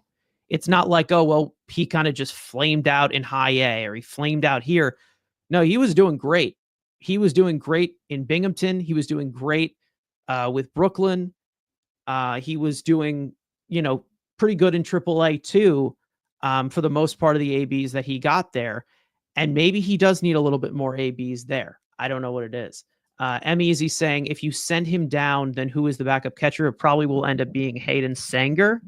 It's not like, oh, well, he kind of just flamed out in high A or he flamed out here. No, he was doing great. He was doing great in Binghamton. He was doing great with Brooklyn. He was doing, pretty good in AAA too, for the most part of the ABs that he got there. And maybe he does need a little bit more ABs there. I don't know what it is. M-Easy saying, if you send him down, then who is the backup catcher? It probably will end up being Hayden Sanger,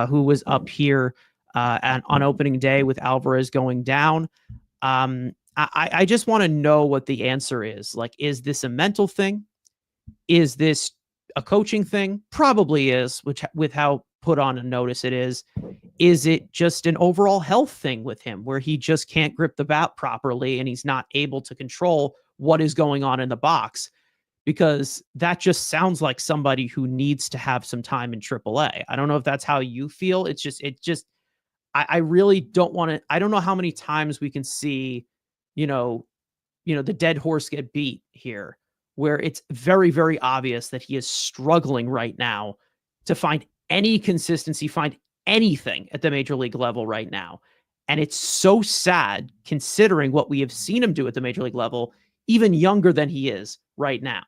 who was up here on opening day with Alvarez going down. I just want to know what the answer is. Like, is this a mental thing? Is this a coaching thing? Probably is, with how put on a notice it is. Is it just an overall health thing with him where he just can't grip the bat properly and he's not able to control what is going on in the box? Because that just sounds like somebody who needs to have some time in AAA. I don't know if that's how you feel. I really don't want to. I don't know how many times we can see, you know, the dead horse get beat here, where it's very, very obvious that he is struggling right now to find any consistency, find anything at the major league level right now. And it's so sad considering what we have seen him do at the major league level, even younger than he is right now.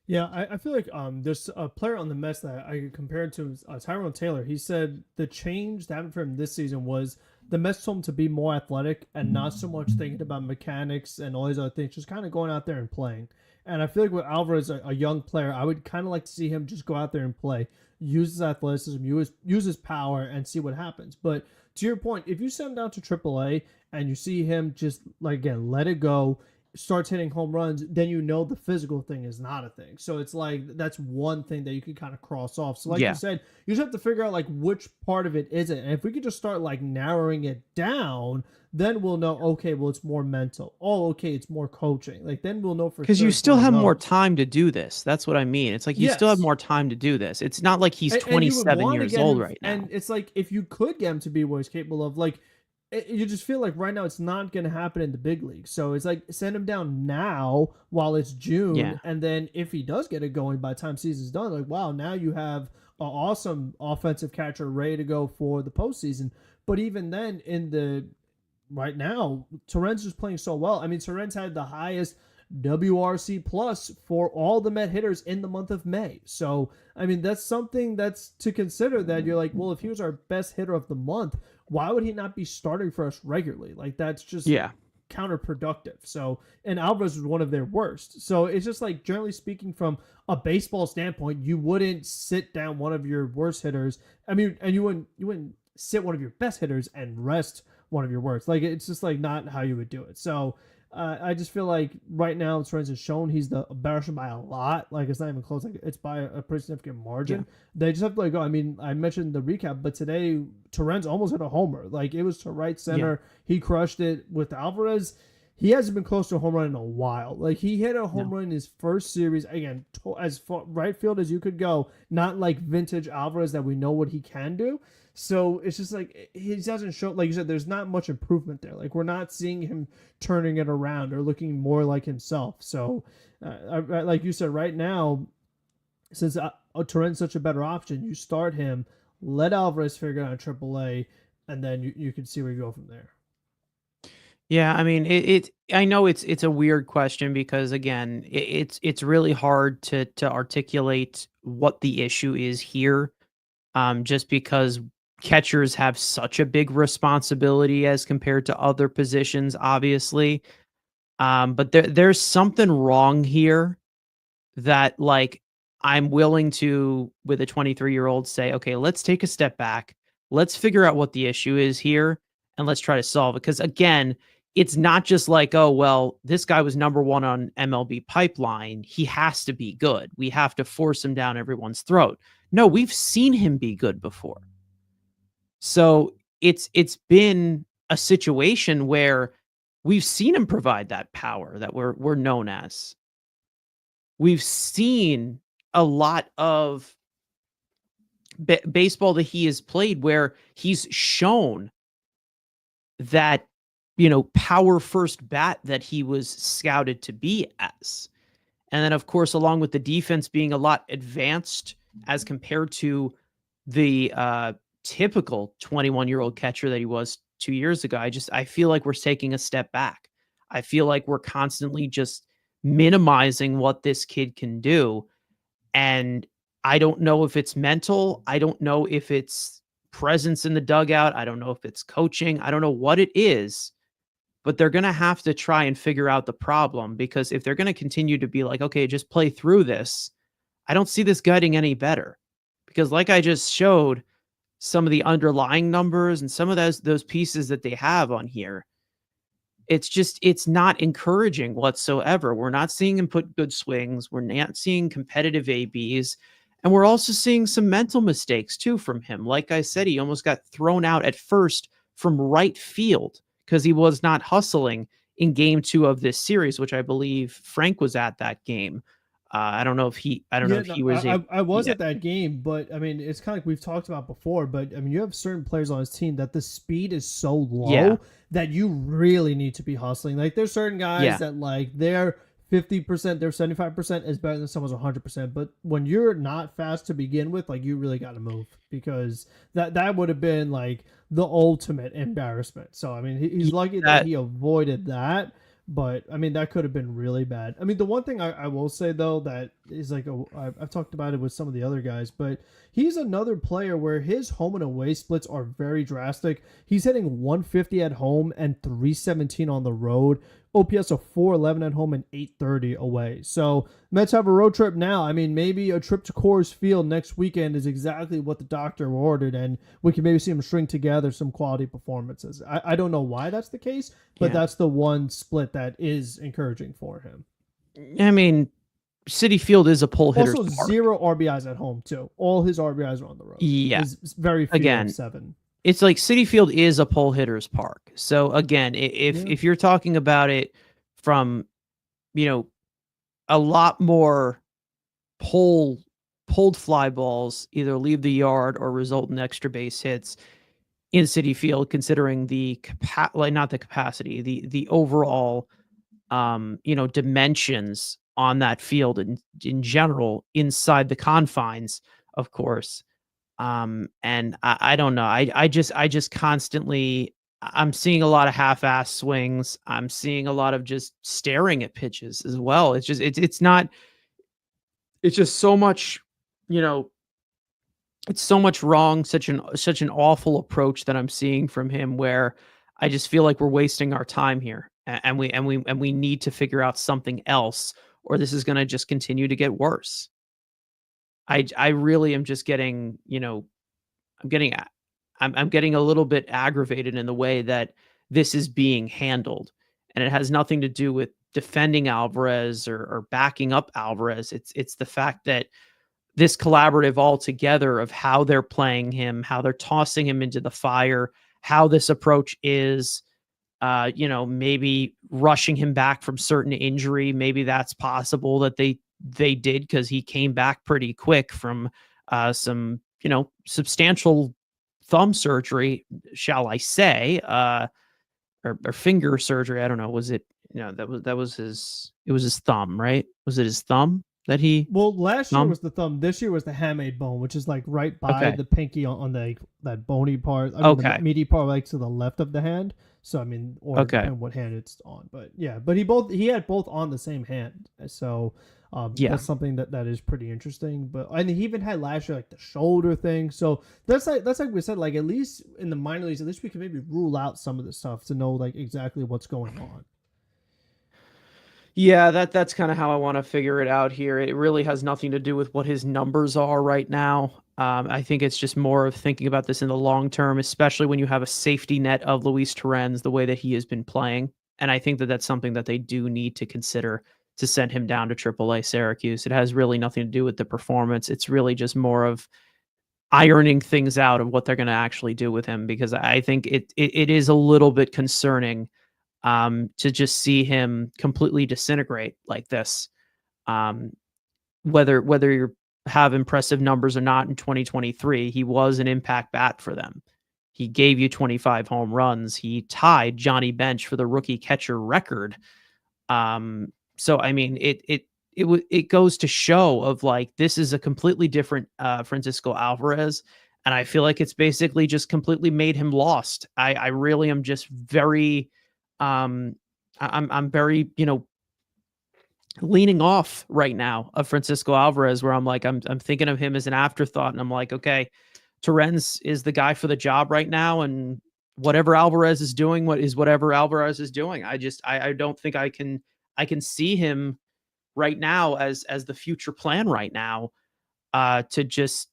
Yeah, I feel like there's a player on the Mets that I could compare it to Tyrone Taylor. He said the change that happened for him this season was the Mets told him to be more athletic and not so much thinking about mechanics and all these other things, just kind of going out there and playing. And I feel like with Alvarez, a young player, I would kind of like to see him just go out there and play, use his athleticism, use his power, and see what happens. But to your point, if you send him down to AAA and you see him just like again let it go, starts hitting home runs, then you know the physical thing is not a thing. So it's like that's one thing that you can kind of cross off. So like you Yeah. said, you just have to figure out like which part of it is it. And if we could just start like narrowing it down, then we'll know, okay, well it's more mental. Oh, okay, it's more coaching. Like then we'll know for Because sure you it's still one of have more those. time to do this. That's what I mean. It's like you still have Yes. more time to do this. It's not like he's And you would 27 want to years get old him, right and now. it's like if you could get him to be what he's capable of, like you just feel like right now it's not going to happen in the big league. So it's like send him down now while it's June, Yeah. and then if he does get it going by the time season's done, like wow, now you have an awesome offensive catcher ready to go for the postseason. But even then, in the right now, Torrens is playing so well. I mean, Torrens had the highest WRC plus for all the Met hitters in the month of May. So, I mean, that's something that's to consider that you're like, well, if he was our best hitter of the month, why would he not be starting for us regularly? Like, that's just Yeah. counterproductive. So, and Alvarez was one of their worst. So it's just like, generally speaking, from a baseball standpoint, you wouldn't sit down one of your worst hitters. I mean, and you wouldn't sit one of your best hitters and rest one of your worst. Like, it's just like not how you would do it. So, I just feel like right now Torrens has shown he's the better by a lot. Like it's not even close. Like it's by a pretty significant margin. Yeah. They just have to like go. I mean, I mentioned the recap, but today Torrens almost hit a homer. Like it was to right Yeah. center. He crushed it with Alvarez. He hasn't been close to a home run in a while. Like he hit a home No. run in his first series again, as far right field as you could go. Not like vintage Alvarez that we know what he can do. So it's just like he doesn't show, like you said, there's not much improvement there. Like we're not seeing him turning it around or looking more like himself. So, like you said, right now, since Torrent's such a better option, you start him, let Alvarez figure out AAA, and then you can see where you go from there. Yeah, I mean, I know it's a weird question because again, it's really hard to articulate what the issue is here, just because catchers have such a big responsibility as compared to other positions, obviously. But there's something wrong here that like I'm willing to, with a 23-year-old, say, okay, let's take a step back. Let's figure out what the issue is here and let's try to solve it. Because again, it's not just like, oh, well, this guy was number one on MLB Pipeline. He has to be good. We have to force him down everyone's throat. No, we've seen him be good before. So it's been a situation where we've seen him provide that power that we're known as. We've seen a lot of baseball that he has played where he's shown that, power first bat that he was scouted to be as. And then, of course, along with the defense being a lot advanced as compared to the typical 21-year-old catcher that he was 2 years ago, I feel like we're taking a step back. I feel like we're constantly just minimizing what this kid can do. And I don't know if it's mental. I don't know if it's presence in the dugout. I don't know if it's coaching. I don't know what it is, but they're going to have to try and figure out the problem, because if they're going to continue to be like, okay, just play through this, I don't see this getting any better. Because like I just showed, some of the underlying numbers and some of those pieces that they have on here, it's not encouraging whatsoever. We're not seeing him put good swings. We're not seeing competitive ABs. And we're also seeing some mental mistakes too from him. Like I said, he almost got thrown out at first from right field because he was not hustling in game 2 of this series, which I believe Frank was at that game. I don't know Yeah, if no, he was able. I was Yeah. at that game, but I mean, it's kind of like we've talked about before. But I mean, you have certain players on his team that the speed is so Yeah. low that you really need to be hustling. Like, there's certain guys Yeah. that like they're 50%, they're 75% is better than someone's 100%. But when you're not fast to begin with, like, you really got to move, because that would have been like the ultimate embarrassment. So I mean, Yeah. he's lucky that That he avoided that, but I mean, that could have been really bad. I mean, the one thing I will say though that is like I've talked about it with some of the other guys, but he's another player where his home and away splits are very drastic. He's hitting 150 at home and 317 on the road. OPS of 411 at home and 830 away. So Mets have a road trip now. I mean, maybe a trip to Coors Field next weekend is exactly what the doctor ordered, and we can maybe see him string together some quality performances. I don't know why that's the case, but yeah. that's the one split that is encouraging for him. I mean, City Field is a pull hitter's Also, park. zero RBIs at home too. All his RBIs are on the road. Yeah. Is very few of Again, 7. it's like City Field is a pull hitter's park. So again, Yeah. if you're talking about it from, you know, a lot more pull pulled fly balls either leave the yard or result in extra base hits in City Field, considering the like not the capacity, the overall dimensions on that field in general inside the confines, of course. And I don't know. I just constantly I'm seeing a lot of half-ass swings. I'm seeing a lot of just staring at pitches as well. It's not it's just so much, you know, it's so much wrong, such an awful approach that I'm seeing from him where I just feel like we're wasting our time here. And we need to figure out something else or this is going to just continue to get worse. I really am just getting, I'm getting I'm getting a little bit aggravated in the way that this is being handled. And it has nothing to do with defending Alvarez or backing up Alvarez. It's the fact that this collaborative altogether of how they're playing him, how they're tossing him into the fire, how this approach is, maybe rushing him back from certain injury. Maybe that's possible that they did because he came back pretty quick from some substantial thumb surgery, shall I say, or finger surgery. I don't know. Was it? That was his. It was his thumb, right? Was it his thumb that he Well, last year thumb? was the thumb. This year was the hamate bone, which is like right by Okay. the pinky on the that bony part. I mean, the Okay. meaty part, like to the left of the hand. So I mean, or Okay. depending what hand it's on. But yeah, but he had both on the same hand. So Yeah. that's something that is pretty interesting. But and he even had last year like the shoulder thing. So that's like we said. Like, at least in the minor leagues, at least we can maybe rule out some of the stuff to know like exactly what's going on. Yeah, that's kind of how I want to figure it out here. It really has nothing to do with what his numbers are right now. I think it's just more of thinking about this in the long term, especially when you have a safety net of Luis Torrens the way that he has been playing. And I think that that's something that they do need to consider to send him down to AAA Syracuse. It has really nothing to do with the performance. It's really just more of ironing things out of what they're going to actually do with him because I think it is a little bit concerning to just see him completely disintegrate like this. Um, whether you have impressive numbers or not in 2023, he was an impact bat for them. He gave you 25 home runs. He tied Johnny Bench for the rookie catcher record. So I mean, it goes to show of like this is a completely different Francisco Alvarez, and I feel like it's basically just completely made him lost. I really am just very, um, I'm very leaning off right now of Francisco Alvarez, where I'm like I'm thinking of him as an afterthought, and I'm like, okay, Torrens is the guy for the job right now, and whatever Alvarez is doing, whatever Alvarez is doing. I don't think I can see him right now as the future plan right now, to just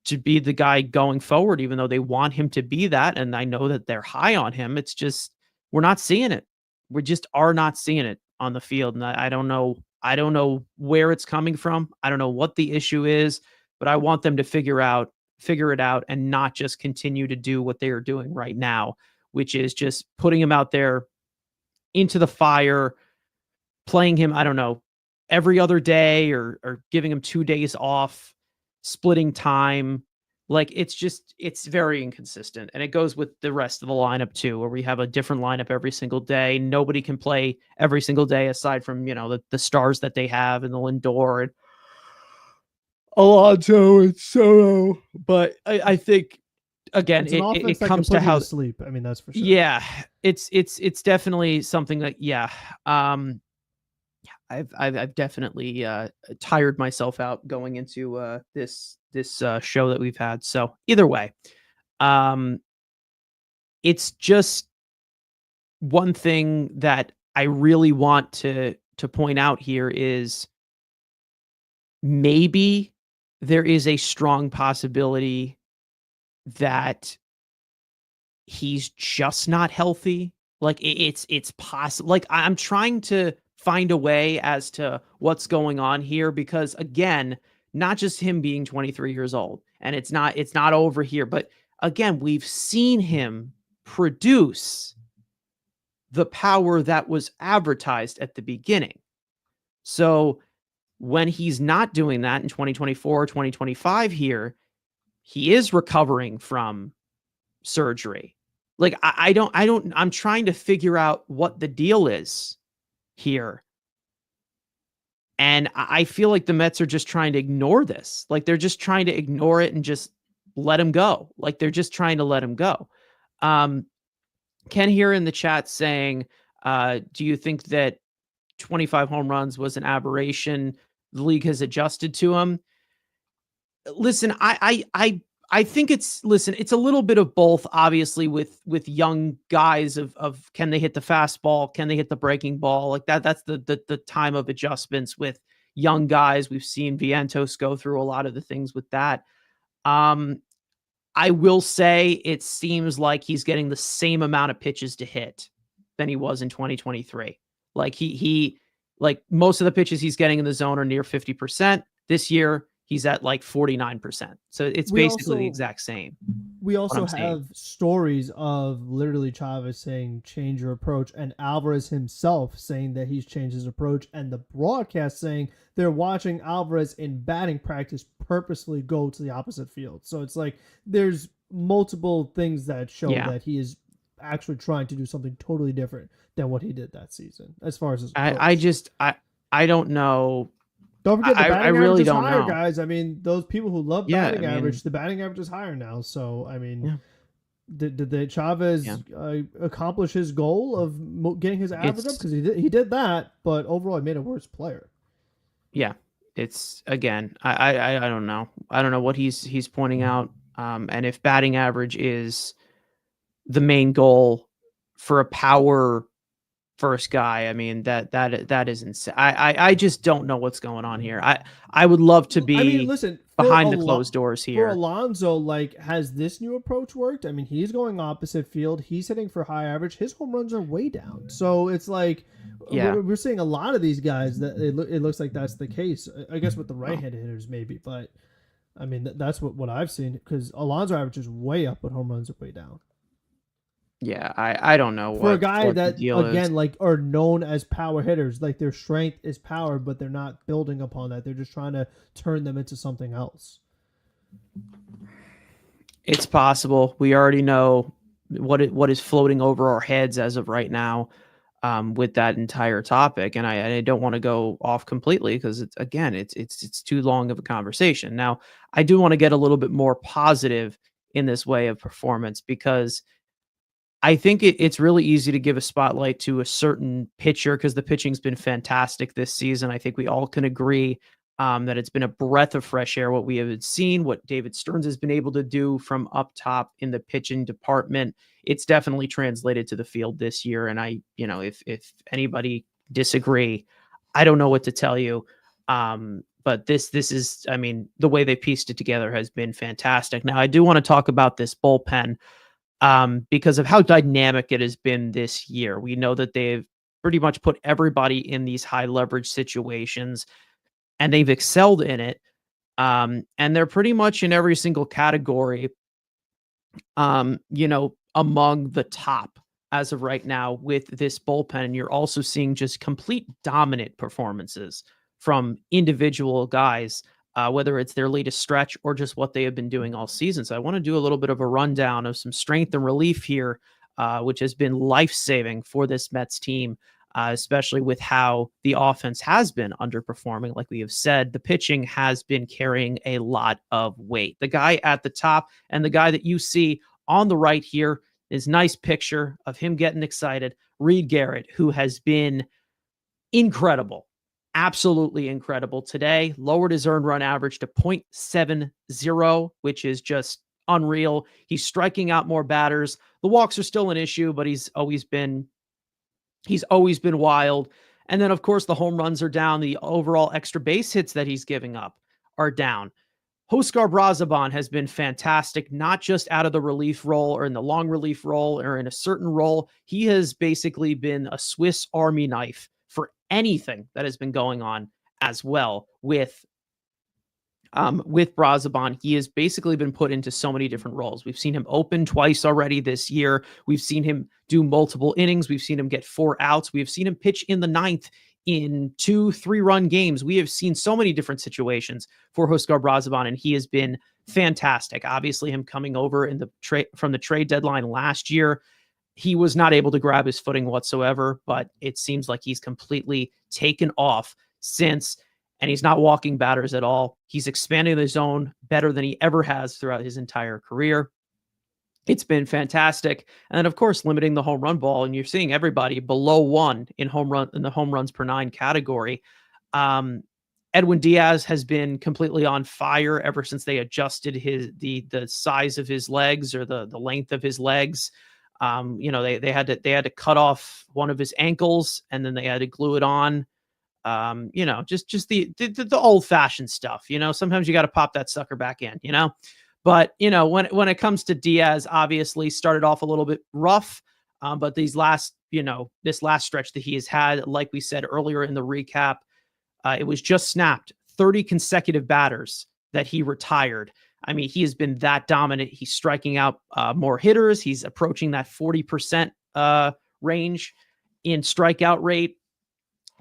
to be the guy going forward, even though they want him to be that, and I know that they're high on him. It's just we're not seeing it. We just are not seeing it on the field, and I don't know. I don't know where it's coming from. I don't know what the issue is. but I want them to figure it out and not just continue to do what they are doing right now, which is just putting him out there into the fire, playing him, I don't know, every other day or giving him 2 days off, splitting time. Like it's very inconsistent. And it goes with the rest of the lineup too, where we have a different lineup every single day. Nobody can play every single day aside from, the stars that they have in the Lindor and Alonso and Soto. But I think again, It's an offense it that can comes to put you how to sleep. I mean, that's for sure. yeah, it's definitely something that I've definitely tired myself out going into this show that we've had. So either way, um, it's just one thing that I really want to point out here is maybe there is a strong possibility that he's just not healthy. Like it's possible. Like I'm trying to find a way as to what's going on here because again, not just him being 23 years old and it's not over here, but again, we've seen him produce the power that was advertised at the beginning. So when he's not doing that in 2024, 2025 here, he is recovering from surgery. Like I'm trying to figure out what the deal is here. And I feel like the Mets are just trying to ignore this. Like they're just trying to ignore it and just let him go. Like they're just trying to let him go. Um, Ken here in the chat saying, do you think that 25 home runs was an aberration? The league has adjusted to him. Listen, I think it's it's a little bit of both, obviously, with young guys of can they hit the fastball, can they hit the breaking ball, like that's the time of adjustments with young guys. We've seen Vientos go through a lot of the things with that. I will say it seems like he's getting the same amount of pitches to hit than he was in 2023. Like he like most of the pitches he's getting in the zone are near 50%. This year he's at like 49%. So it's basically the exact same. We also have stories of literally Chavez saying change your approach and Alvarez himself saying that he's changed his approach and the broadcast saying they're watching Alvarez in batting practice purposely go to the opposite field. So it's like there's multiple things that show that he is actually trying to do something totally different than what he did that season as far as his approach. I don't know. Don't forget the batting I really average is don't higher, know. guys. I mean, those people who love batting average, the batting average is higher now. So, I mean, did the Chavez accomplish his goal of getting his average up? Because he did that, but overall, he made a worse player. Yeah, it's again, I don't know. I don't know what he's pointing out. And if batting average is the main goal for a power first guy, I mean that is insane. I just don't know what's going on here. I would love to be. I mean, listen, behind the closed doors here. For Alonso, like, has this new approach worked? I mean, he's going opposite field. He's hitting for high average. His home runs are way down. So it's like, we're seeing a lot of these guys that it looks like that's the case. I guess with the right-handed hitters maybe, but I mean that's what I've seen because Alonso average is way up, but home runs are way down. Yeah, I don't know. For a guy that, again, like, are known as power hitters, like their strength is power, but they're not building upon that. They're just trying to turn them into something else. It's possible. We already know what is floating over our heads as of right now with that entire topic. And I don't want to go off completely because it's too long of a conversation. Now, I do want to get a little bit more positive in this way of performance because I think it's really easy to give a spotlight to a certain pitcher because the pitching's been fantastic this season. I think we all can agree that it's been a breath of fresh air what we have seen, what David Stearns has been able to do from up top in the pitching department. It's definitely translated to the field this year. And if anybody disagree, I don't know what to tell you. But this is, I mean, the way they pieced it together has been fantastic. Now, I do want to talk about this bullpen. Because of how dynamic it has been this year. We know that they've pretty much put everybody in these high leverage situations and they've excelled in it. And they're pretty much in every single category, among the top as of right now with this bullpen. And you're also seeing just complete dominant performances from individual guys, whether it's their latest stretch or just what they have been doing all season. So I want to do a little bit of a rundown of some strength and relief here, which has been life saving for this Mets team. Especially with how the offense has been underperforming. Like we have said, the pitching has been carrying a lot of weight. The guy at the top and the guy that you see on the right here is nice picture of him getting excited. Reed Garrett, who has been incredible, absolutely incredible today, lowered his earned run average to 0.70, which is just unreal. He's striking out more batters. The walks are still an issue, but he's always been wild. And then, of course, the home runs are down. The overall extra base hits that he's giving up are down. Huascar Brazoban has been fantastic, not just out of the relief role or in the long relief role or in a certain role. He has basically been a Swiss Army knife for anything that has been going on as well with Brazoban. He has basically been put into so many different roles. We've seen him open twice already this year. We've seen him do multiple innings. We've seen him get 4 outs. We've seen him pitch in the 9th in 2-3-run games. We have seen so many different situations for Huascar Brazoban, and he has been fantastic. Obviously, him coming over in the from the trade deadline last year, he was not able to grab his footing whatsoever, but it seems like he's completely taken off since. And he's not walking batters at all. He's expanding the zone better than he ever has throughout his entire career. It's been fantastic. And then, of course, limiting the home run ball. And you're seeing everybody below 1 in the home runs per 9 category. Edwin Diaz has been completely on fire ever since they adjusted the size of his legs, or the length of his legs. They had to cut off one of his ankles, and then they had to glue it on. Just the old fashioned stuff. Sometimes you got to pop that sucker back in. But when it comes to Diaz, obviously started off a little bit rough, but this last stretch that he has had, like we said earlier in the recap, it was just snapped 30 consecutive batters that he retired. I mean, he has been that dominant. He's striking out more hitters. He's approaching that 40% range in strikeout rate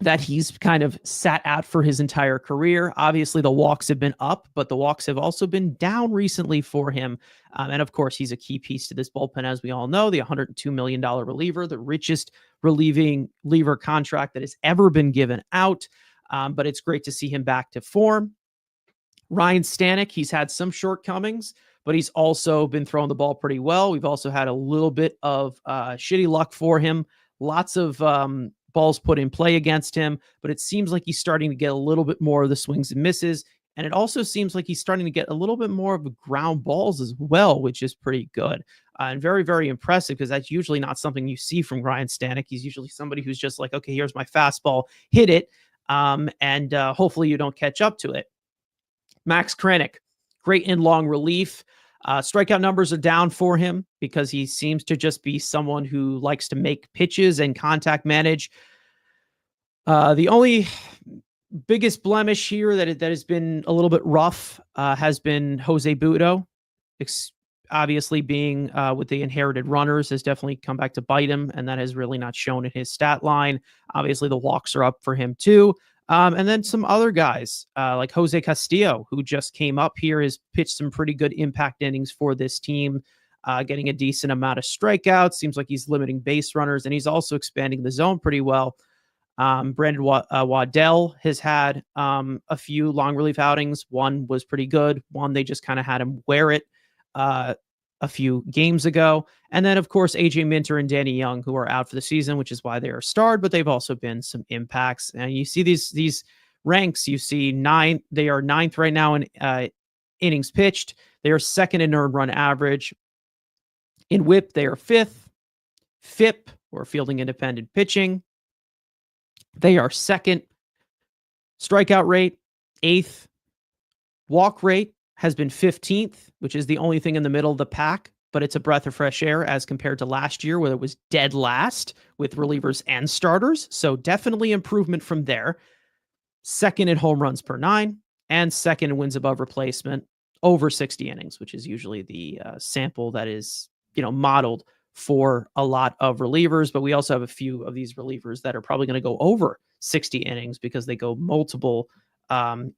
that he's kind of sat at for his entire career. Obviously, the walks have been up, but the walks have also been down recently for him. And of course, he's a key piece to this bullpen, as we all know, the $102 million reliever, the richest reliever contract that has ever been given out. But it's great to see him back to form. Ryan Stanek, he's had some shortcomings, but he's also been throwing the ball pretty well. We've also had a little bit of shitty luck for him. Lots of balls put in play against him, but it seems like he's starting to get a little bit more of the swings and misses. And it also seems like he's starting to get a little bit more of the ground balls as well, which is pretty good and very, very impressive, because that's usually not something you see from Ryan Stanek. He's usually somebody who's just like, okay, here's my fastball, hit it, and hopefully you don't catch up to it. Max Kranick, great in long relief. Strikeout numbers are down for him because he seems to just be someone who likes to make pitches and contact manage. The only biggest blemish here that has been a little bit rough has been Jose Butto. Obviously, being with the inherited runners has definitely come back to bite him, and that has really not shown in his stat line. Obviously, the walks are up for him too. And then some other guys like Jose Castillo, who just came up here, has pitched some pretty good impact innings for this team, getting a decent amount of strikeouts. Seems like he's limiting base runners, and he's also expanding the zone pretty well. Brandon Waddell has had a few long relief outings. One was pretty good. One, they just kind of had him wear it a few games ago. And then, of course, AJ Minter and Danny Young, who are out for the season, which is why they are starred, but they've also been some impacts. And you see these ranks, you see they are 9th right now in innings pitched. They are 2nd in earned run average. In whip, they are 5th. FIP, or fielding independent pitching, they are 2nd. Strikeout rate, 8th. Walk rate has been 15th, which is the only thing in the middle of the pack, but it's a breath of fresh air as compared to last year, where it was dead last with relievers and starters. So definitely improvement from there. 2nd in home runs per 9, and second in wins above replacement over 60 innings, which is usually the sample that is, modeled for a lot of relievers. But we also have a few of these relievers that are probably going to go over 60 innings because they go multiple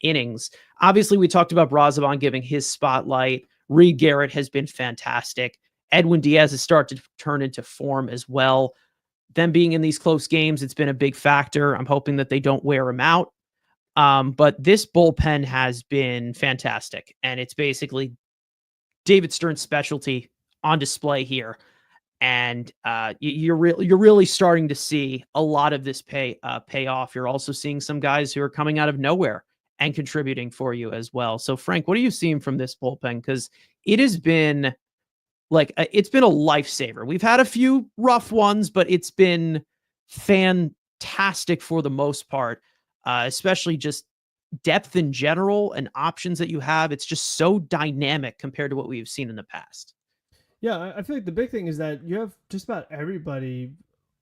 innings. Obviously, we talked about Brazovan giving his spotlight. Reed Garrett has been fantastic. Edwin Diaz has started to turn into form as well. Them being in these close games, it's been a big factor. I'm hoping that they don't wear him out. But this bullpen has been fantastic, and it's basically David Stern's specialty on display here. And you're really starting to see a lot of this pay off. You're also seeing some guys who are coming out of nowhere and contributing for you as well. So, Frank, what are you seeing from this bullpen? Because it has been it's been a lifesaver. We've had a few rough ones, but it's been fantastic for the most part, especially just depth in general and options that you have. It's just so dynamic compared to what we've seen in the past. Yeah, I feel like the big thing is that you have just about everybody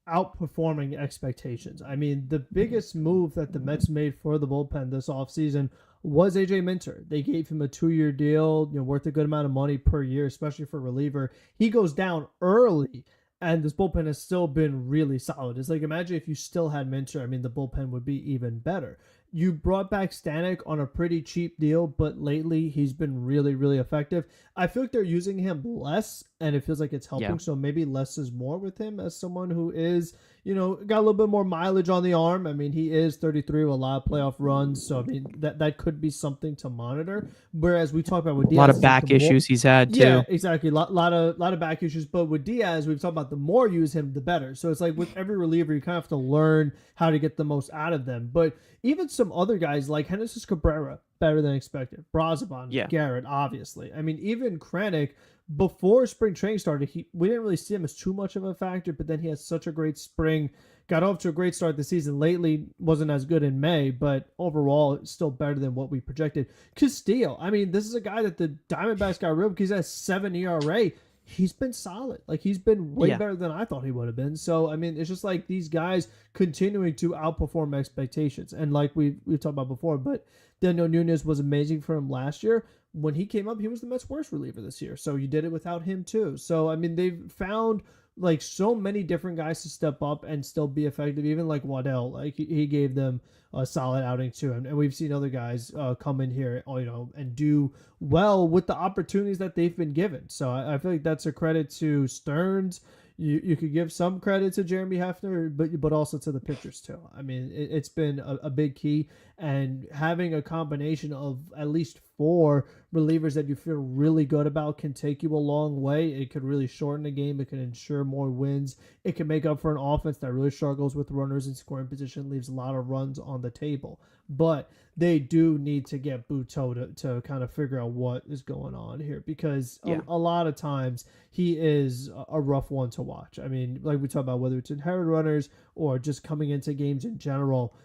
outperforming expectations. I mean, the biggest move that the Mets made for the bullpen this offseason was AJ Minter. They gave him a 2-year deal, worth a good amount of money per year, especially for a reliever. He goes down early, and this bullpen has still been really solid. It's like, imagine if you still had Minter. I mean, the bullpen would be even better. You brought back Stanek on a pretty cheap deal, but lately he's been really, really effective. I feel like they're using him less, and it feels like it's helping. Yeah. So maybe less is more with him as someone who is, got a little bit more mileage on the arm. I mean, he is 33 with a lot of playoff runs. So, I mean, that could be something to monitor. Whereas we talk about with Diaz, a lot of back issues he's had too. Yeah, exactly. Lot of back issues. But with Diaz, we've talked about the more you use him, the better. So it's like with every reliever, you kind of have to learn how to get the most out of them. But even some other guys like Genesis Cabrera, better than expected. Brazovan, Garrett, obviously. I mean, even Kranick, before spring training started, we didn't really see him as too much of a factor, but then he has such a great spring, got off to a great start this season. Lately, wasn't as good in May, but overall, it's still better than what we projected. Castillo, I mean, this is a guy that the Diamondbacks got rid of because he has 7 ERA. He's been solid. Like, he's been way better than I thought he would have been. So, I mean, it's just like these guys continuing to outperform expectations. And like we've talked about before, but Daniel Nunez was amazing for him last year. When he came up, he was the Mets' worst reliever this year. So you did it without him too. So, I mean, they've found like so many different guys to step up and still be effective. Even like Waddell, like he gave them a solid outing too. And we've seen other guys come in here, and do well with the opportunities that they've been given. So I feel like that's a credit to Stearns. You could give some credit to Jeremy Hefner, but also to the pitchers too. I mean, it's been a big key, and having a combination of at least 4 relievers that you feel really good about can take you a long way. It could really shorten the game. It can ensure more wins. It can make up for an offense that really struggles with runners in scoring position, leaves a lot of runs on the table. But they do need to get Buteau to kind of figure out what is going on here, because a lot of times he is a rough one to watch. I mean, like we talk about, whether it's inherited runners or just coming into games in general,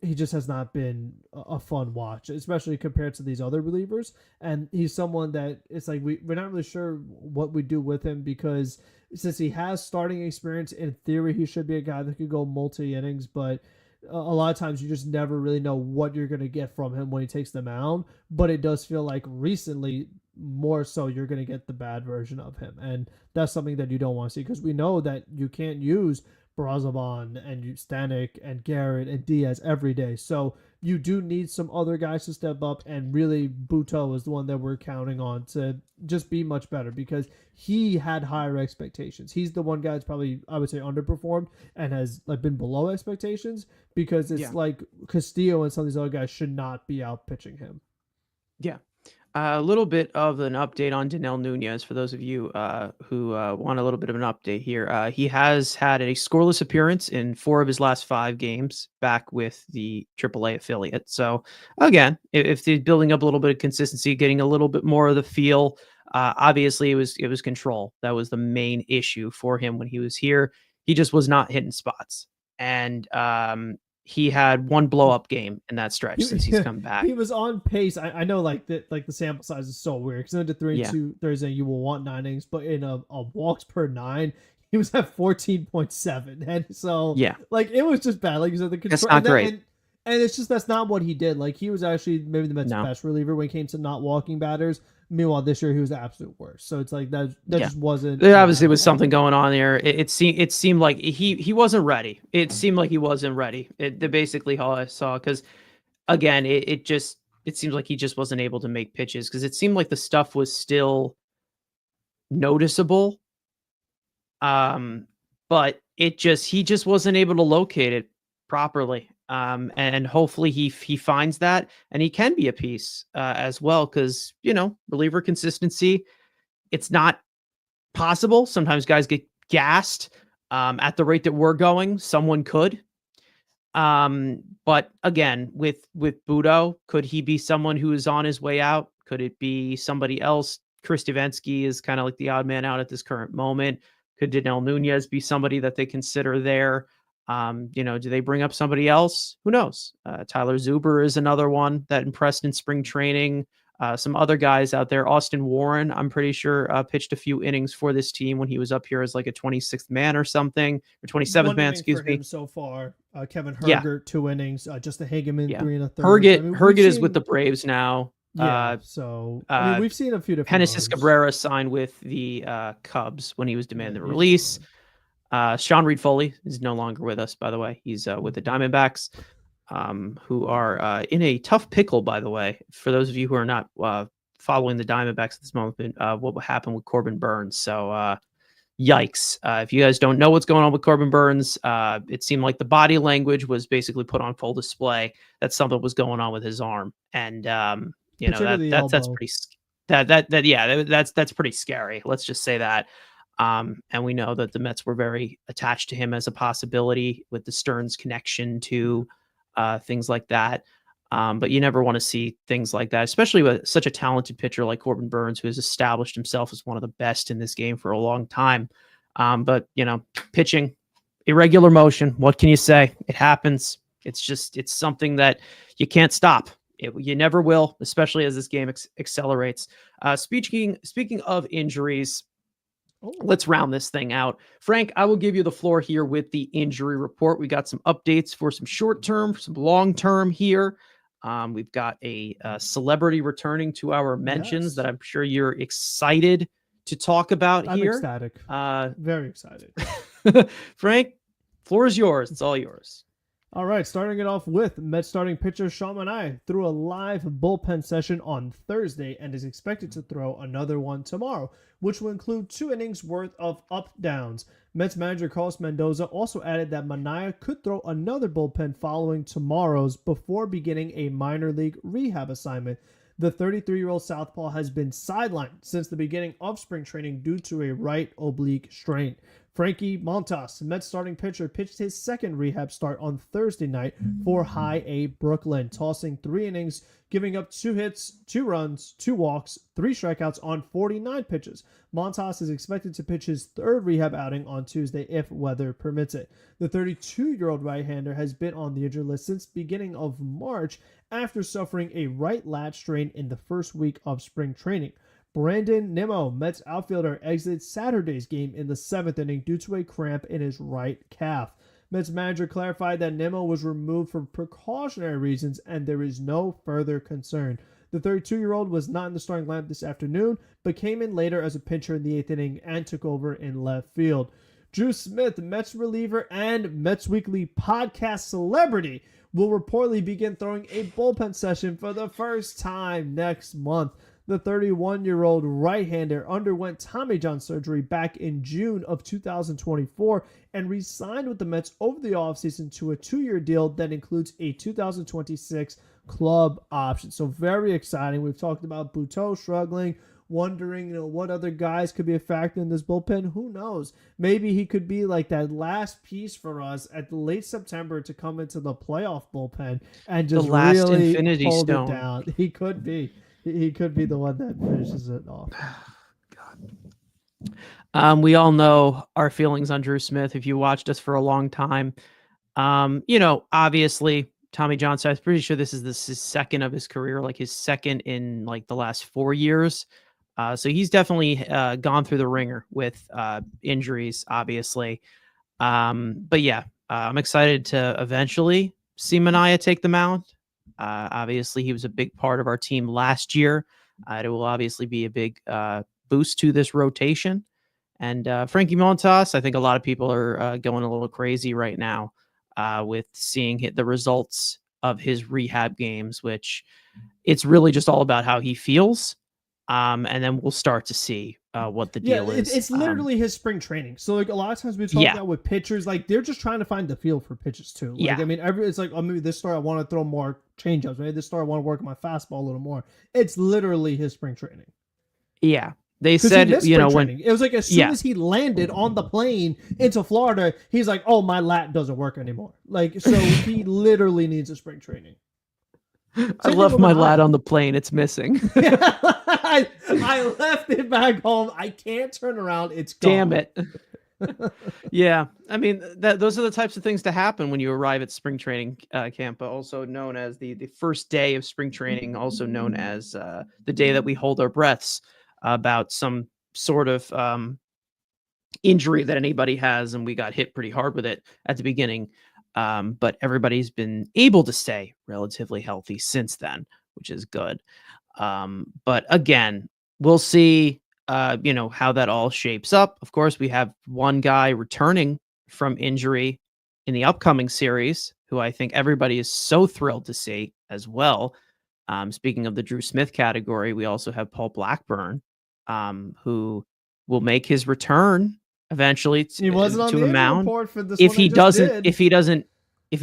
he just has not been a fun watch, especially compared to these other relievers. And he's someone that it's like we're not really sure what we do with him, because since he has starting experience, in theory, he should be a guy that could go multi-innings, but a lot of times you just never really know what you're going to get from him when he takes the mound. But it does feel like recently, more so, you're going to get the bad version of him. And that's something that you don't want to see, because we know that you can't use Brazovan and Stanek and Garrett and Diaz every day. So you do need some other guys to step up, and really Buteau is the one that we're counting on to just be much better, because he had higher expectations. He's the one guy that's probably, I would say, underperformed and has like been below expectations, because it's like Castillo and some of these other guys should not be out pitching him. Yeah. A little bit of an update on Daniel Nunez for those of you who want a little bit of an update here. He has had a scoreless appearance in 4 of his last 5 games back with the AAA affiliate. So again, if they're building up a little bit of consistency, getting a little bit more of the feel, obviously it was control. That was the main issue for him when he was here. He just was not hitting spots. And he had 1 blow-up game in that stretch since he's come back. He was on pace. I know, like the sample size is so weird, because into 3 and 2 Thursday, you will want 9 innings, but in a walks per 9, he was at 14.7, and so like it was just bad. Like you said, the control, that's not great. And it's just that's not what he did. Like he was actually maybe the Mets' No. best reliever when it came to not walking batters. Meanwhile, this year he was the absolute worst. So it's like that Yeah. just wasn't There what obviously happened was last something year. going on there. It seemed like he wasn't ready. It seemed like he wasn't ready. Basically all I saw, because again, it seems like he just wasn't able to make pitches, because it seemed like the stuff was still noticeable. But he just wasn't able to locate it properly. And hopefully he finds that, and he can be a piece as well, because reliever consistency, it's not possible. Sometimes guys get gassed. At the rate that we're going, someone could. But again, with Budo, could he be someone who is on his way out? Could it be somebody else? Chris Davinsky is kind of like the odd man out at this current moment. Could Danel Nunez be somebody that they consider there? Do they bring up somebody else? Who knows? Tyler Zuber is another one that impressed in spring training. Some other guys out there. Austin Warren, I'm pretty sure, pitched a few innings for this team when he was up here as like a 26th man or something, or 27th One man, inning for excuse me. him so far. Kevin Yeah, Hergert 2 innings. Justin Hageman yeah. 3 1/3. I mean, we've Herget is with seen the Braves now. yeah. So I mean, Uh, we've seen a few different Genesis moves. Cabrera signed with the Cubs when he was Yeah, demanding the he's release. gone. Sean Reed Foley is no longer with us, by the way. He's with the Diamondbacks, who are in a tough pickle, by the way. For those of you who are not following the Diamondbacks at this moment, what happened with Corbin Burns. So, yikes. If you guys don't know what's going on with Corbin Burns, it seemed like the body language was basically put on full display that something was going on with his arm. And, Particularly the that's elbow. pretty, that's pretty scary. Let's just say that. And we know that the Mets were very attached to him as a possibility with the Stearns connection to things like that. But you never want to see things like that, especially with such a talented pitcher like Corbin Burns, who has established himself as one of the best in this game for a long time. But pitching, irregular motion. What can you say? It happens. It's something that you can't stop. You never will, especially as this game accelerates. Speaking of injuries, let's round this thing out. Frank, I will give you the floor here with the injury report. We got some updates for some short term, some long term here. We've got a celebrity returning to our mentions that I'm sure you're excited to talk about I'm here. Ecstatic. Very excited. Frank, floor is yours. It's all yours. All right, starting it off with Mets starting pitcher Sean Manaea threw a live bullpen session on Thursday and is expected to throw another one tomorrow, which will include 2 innings worth of up-downs. Mets manager Carlos Mendoza also added that Manaea could throw another bullpen following tomorrow's before beginning a minor league rehab assignment. The 33-year-old southpaw has been sidelined since the beginning of spring training due to a right oblique strain. Frankie Montas, Mets starting pitcher, pitched his second rehab start on Thursday night for High A Brooklyn, tossing 3 innings, giving up 2 hits, 2 runs, 2 walks, 3 strikeouts on 49 pitches. Montas is expected to pitch his third rehab outing on Tuesday if weather permits it. The 32-year-old right-hander has been on the injured list since beginning of March after suffering a right lat strain in the first week of spring training. Brandon Nimmo, Mets outfielder, exited Saturday's game in the 7th inning due to a cramp in his right calf. Mets manager clarified that Nimmo was removed for precautionary reasons and there is no further concern. The 32-year-old was not in the starting lineup this afternoon, but came in later as a pitcher in the 8th inning and took over in left field. Drew Smith, Mets reliever and Mets Weekly podcast celebrity, will reportedly begin throwing a bullpen session for the first time next month. The 31-year-old right-hander underwent Tommy John surgery back in June of 2024 and re-signed with the Mets over the offseason to a 2-year deal that includes a 2026 club option. So very exciting. We've talked about Buteau struggling, wondering what other guys could be a factor in this bullpen. Who knows? Maybe he could be like that last piece for us at the late September to come into the playoff bullpen and just The last really Infinity hold Stone. it down. He could be. He could be the one that finishes it off. God. We all know our feelings on Drew Smith. If you watched us for a long time, obviously Tommy John. I'm pretty sure this is his second of his career, like his second in like the last 4 years. So he's definitely gone through the ringer with injuries, obviously. But yeah, I'm excited to eventually see Manaea take the mound. Obviously, he was a big part of our team last year. It will obviously be a big boost to this rotation. And Frankie Montas, I think a lot of people are going a little crazy right now with seeing the results of his rehab games, which it's really just all about how he feels. And then we'll start to see what the deal is. It's literally his spring training. So like a lot of times we talk about with pitchers, like they're just trying to find the feel for pitches too. Like I mean, it's like, oh, maybe this start I want to throw more changeups. Maybe this start I want to work on my fastball a little more. It's literally his spring training. Yeah. They said, when it was like as soon as he landed on the plane into Florida, he's like, "Oh, my lat doesn't work anymore." Like, so he literally needs a spring training. I left my lat on the plane. It's missing. I left it back home. I can't turn around. It's gone. Damn it. Yeah. I mean, those are the types of things to happen when you arrive at spring training camp, also known as the first day of spring training, also known as the day that we hold our breaths about some sort of injury that anybody has. And we got hit pretty hard with it at the beginning. But everybody's been able to stay relatively healthy since then, which is good. But again, we'll see, how that all shapes up. Of course, we have one guy returning from injury in the upcoming series, who I think everybody is so thrilled to see as well. Speaking of the Drew Smith category, we also have Paul Blackburn, who will make his return eventually he wasn't on to the the mound. For this If he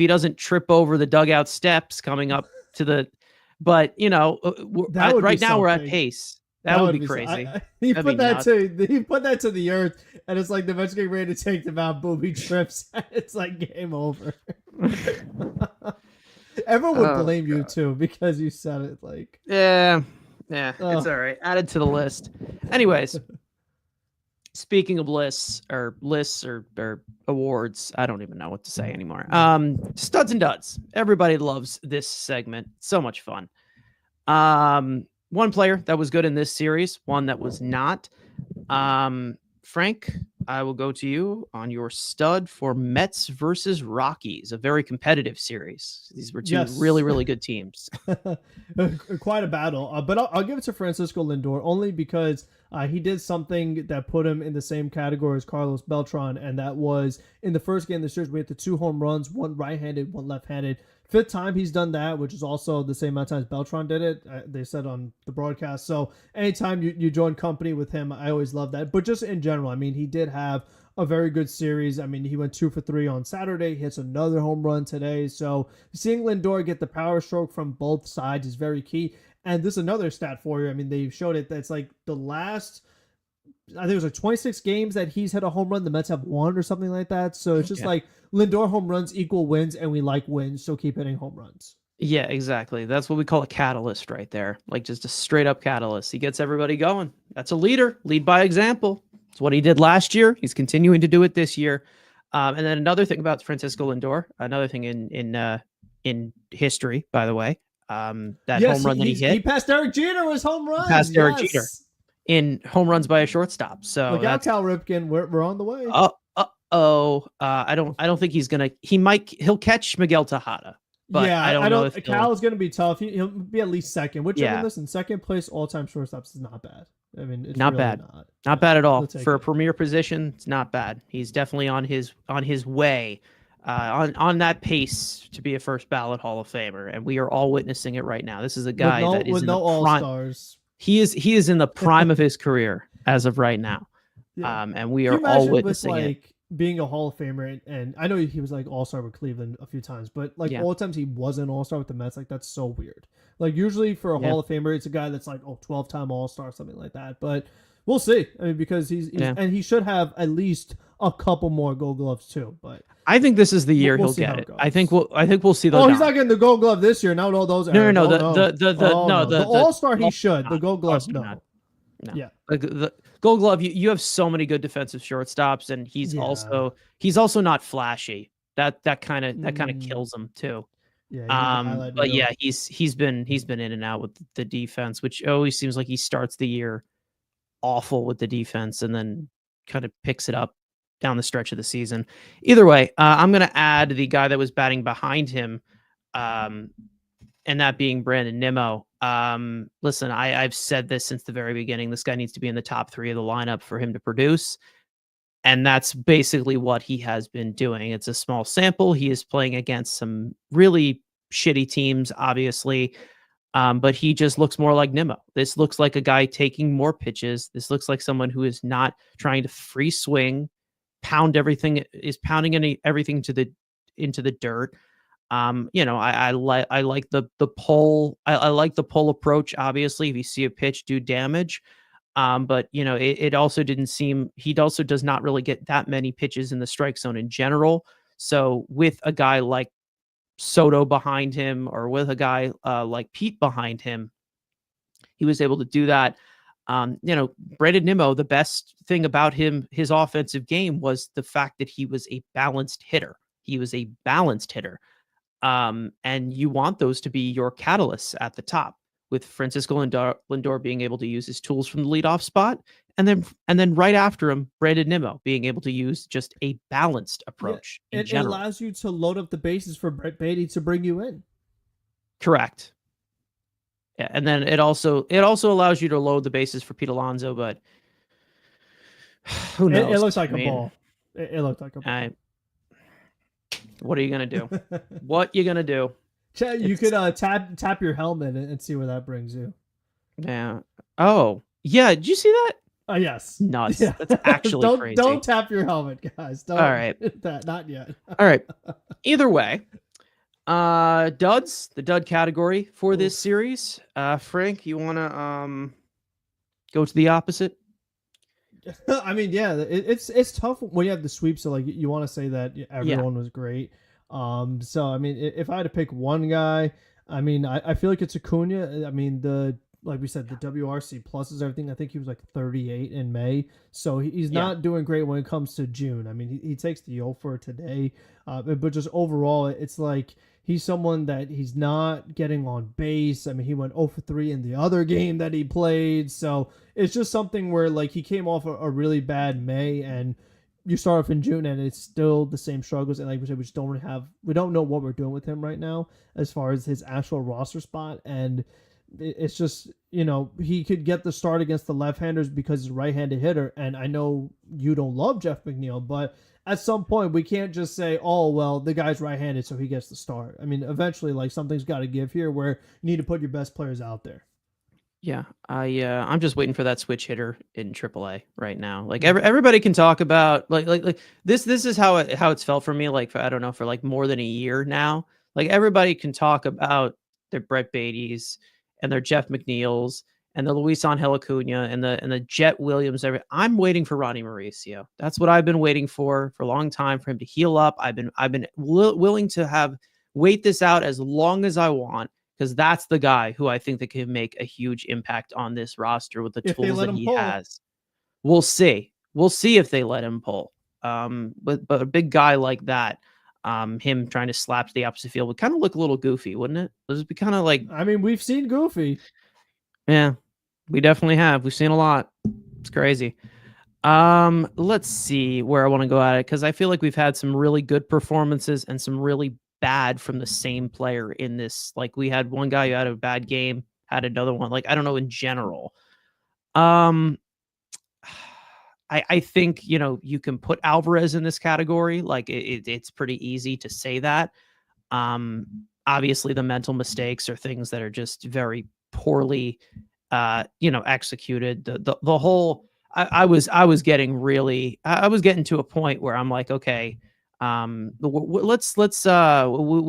doesn't trip over the dugout steps coming up to the, but right now we're at pace. That would be crazy. He put that to the earth, and it's like the Mets getting ready to take them out. Booby trips. It's like game over. Everyone would blame you too because you said it. Like yeah, it's all right. Added to the list. Anyways. Speaking of lists or awards, I don't even know what to say anymore. Studs and duds. Everybody loves this segment. So much fun. One player that was good in this series, one that was not. Frank, I will go to you on your stud for Mets versus Rockies, a very competitive series. These were two really, really good teams. Quite a battle, but I'll give it to Francisco Lindor only because he did something that put him in the same category as Carlos Beltran, and that was in the first game of the series, we had the 2 home runs, one right-handed, one left-handed. 5th time he's done that, which is also the same amount of times Beltran did it. They said on the broadcast. So anytime you join company with him, I always love that. But just in general, I mean, he did have a very good series. I mean, he went 2 for 3 on Saturday, hits another home run today. So seeing Lindor get the power stroke from both sides is very key. And this is another stat for you. I mean, they showed it. That's like the last, I think it was like 26 games that he's hit a home run. The Mets have 1 or something like that. So it's just like Lindor home runs equal wins, and we like wins. So keep hitting home runs. Yeah, exactly. That's what we call a catalyst right there. Like just a straight up catalyst. He gets everybody going. That's a leader. Lead by example. It's what he did last year. He's continuing to do it this year. And then another thing about Francisco Lindor, another thing in history, by the way, home run that he hit. He passed Derek Jeter with home runs. Passed Derek Jeter in home runs by a shortstop. So look out, Cal Ripken. We're on the way. I don't think he's gonna. He'll catch Miguel Tejada. But yeah, I don't know if Cal is going to be tough. He'll be at least second. Which I mean, listen, second place all-time shortstops is not bad. I mean, it's not really bad. Not bad at all for a premier position. It's not bad. He's definitely on his way, on that pace to be a first ballot Hall of Famer, and we are all witnessing it right now. This is a guy that is with no all-stars. He is in the prime of his career as of right now, and we are all witnessing it. Being a Hall of Famer, and I know he was like All-Star with Cleveland a few times, but like all the times he wasn't All-Star with the Mets, like that's so weird. Like usually for a Hall of Famer, it's a guy that's like 12-time All-Star, something like that. But we'll see. I mean, because he's and he should have at least a couple more Gold Gloves too. But I think this is the year he'll get it. I think we'll see those. Oh, he's not getting the Gold Glove this year. Not all those. No. The All-Star he should. The Gold Glove no. No. Yeah. The Gold Glove, you have so many good defensive shortstops, and he's also not flashy. That kind of kills him too. Yeah. But yeah, he's been in and out with the defense, which always seems like he starts the year awful with the defense and then kind of picks it up down the stretch of the season. Either way, I'm going to add the guy that was batting behind him and that being Brandon Nimmo. Listen, I've said this since the very beginning. This guy needs to be in the top 3 of the lineup for him to produce. And that's basically what he has been doing. It's a small sample. He is playing against some really shitty teams, obviously. But he just looks more like Nimmo. This looks like a guy taking more pitches. This looks like someone who is not trying to free swing, pounding everything into the dirt. I like the pull. I like the pull approach. Obviously, if you see a pitch do damage, but it also didn't seem he also does not really get that many pitches in the strike zone in general. So with a guy like Soto behind him, or with a guy like Pete behind him, he was able to do that. Brandon Nimmo, the best thing about his offensive game was the fact that he was a balanced hitter. And you want those to be your catalysts at the top, with Francisco Lindor being able to use his tools from the leadoff spot, and then right after him, Brandon Nimmo being able to use just a balanced approach in general. It allows you to load up the bases for Brett Baty to bring you in. Correct. Yeah, and then it also allows you to load the bases for Pete Alonso, but who knows? It looks like a ball. It looked like a ball. What are you gonna do? What you gonna do? You could tap your helmet and see where that brings you. Yeah. Oh, yeah. Did you see that? Yes. Nuts. Yeah. That's actually crazy. Don't tap your helmet, guys. Don't. All right. Not yet. All right. Either way, duds, the dud category for this series. Frank, you want to go to the opposite? I mean, yeah, it's tough when you have the sweep. So like, you want to say that everyone was great. So I mean, if I had to pick one guy, I mean, I feel like it's Acuna. I mean, like we said, the WRC pluses, everything. I think he was like 38 in May, so he's not doing great when it comes to June. I mean, he takes the 0 for today, but just overall, it's like he's someone that he's not getting on base. I mean, he went 0 for 3 in the other game that he played, so it's just something where like he came off a really bad May, and you start off in June and it's still the same struggles. And like we said, we don't know what we're doing with him right now as far as his actual roster spot. And it's just, he could get the start against the left-handers because he's a right-handed hitter. And I know you don't love Jeff McNeil, but at some point we can't just say, oh, well, the guy's right-handed, so he gets the start. I mean, eventually, like, something's got to give here where you need to put your best players out there. Yeah, I'm just waiting for that switch hitter in AAA right now. Like everybody can talk about like this is how it's felt for me. Like I don't know, for like more than a year now. Like everybody can talk about their Brett Beatty's and their Jeff McNeils and the Luis Angel Acuna and the Jet Williams. I'm waiting for Ronnie Mauricio. That's what I've been waiting for a long time, for him to heal up. I've been willing to wait this out as long as I want, because that's the guy who I think that can make a huge impact on this roster with the tools that he has. We'll see. We'll see if they let him pull. But a big guy like that, him trying to slap to the opposite field would kind of look a little goofy, wouldn't it? It would be kind of like, I mean, we've seen goofy. Yeah, we definitely have. We've seen a lot. It's crazy. Let's see where I want to go at it, because I feel like we've had some really good performances and some really bad from the same player in this. Like we had one guy who had a bad game, had another one. Like, I don't know, in general. I think, you can put Alvarez in this category. Like it's pretty easy to say that. Obviously the mental mistakes are things that are just very poorly, executed. The whole, I was getting to a point where I'm like, okay, we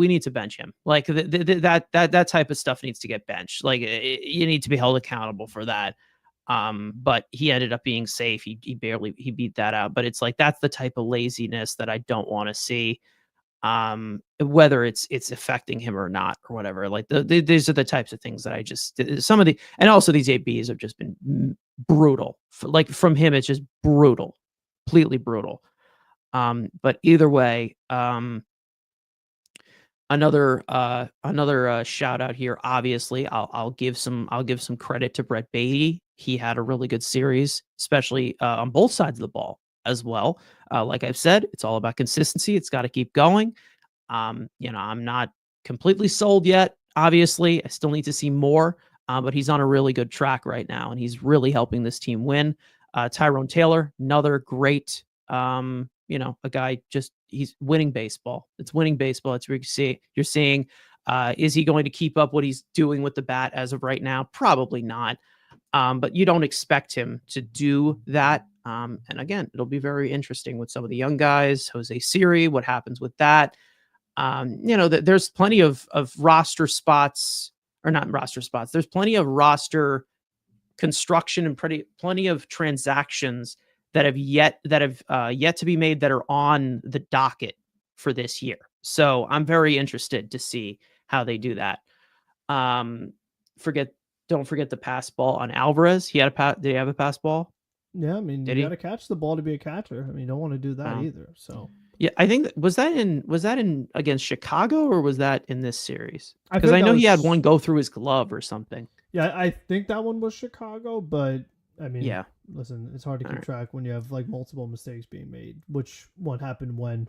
need to bench him. Like that type of stuff needs to get benched. Like you need to be held accountable for that. But he ended up being safe. He beat that out. But it's like, that's the type of laziness that I don't want to see. Whether it's affecting him or not or whatever. Like these are the types of things that I just, and also these ABs have just been brutal. Like from him, it's just brutal, completely brutal. But either way, another shout out here. Obviously, I'll give some credit to Brett Baty. He had a really good series, especially on both sides of the ball as well. Like I've said, it's all about consistency. It's got to keep going. I'm not completely sold yet. Obviously, I still need to see more, but he's on a really good track right now, and he's really helping this team win. Tyrone Taylor, another great, a guy he's winning baseball. It's winning baseball. It's where you're seeing, is he going to keep up what he's doing with the bat as of right now? Probably not. But you don't expect him to do that. And again, it'll be very interesting with some of the young guys, Jose Siri, what happens with that. There's plenty of roster spots, or not roster spots. There's plenty of roster construction and plenty of transactions that have yet to be made that are on the docket for this year. So I'm very interested to see how they do that. Don't forget the pass ball on Alvarez. Did he have a pass ball? Yeah, I mean, you got to catch the ball to be a catcher. I mean, you don't want to do that either. So yeah, I think was that in against Chicago, or was that in this series? Because I know he had one go through his glove or something. Yeah, I think that one was Chicago, but I mean, yeah. Listen, it's hard to keep track when you have like multiple mistakes being made. Which one happened when?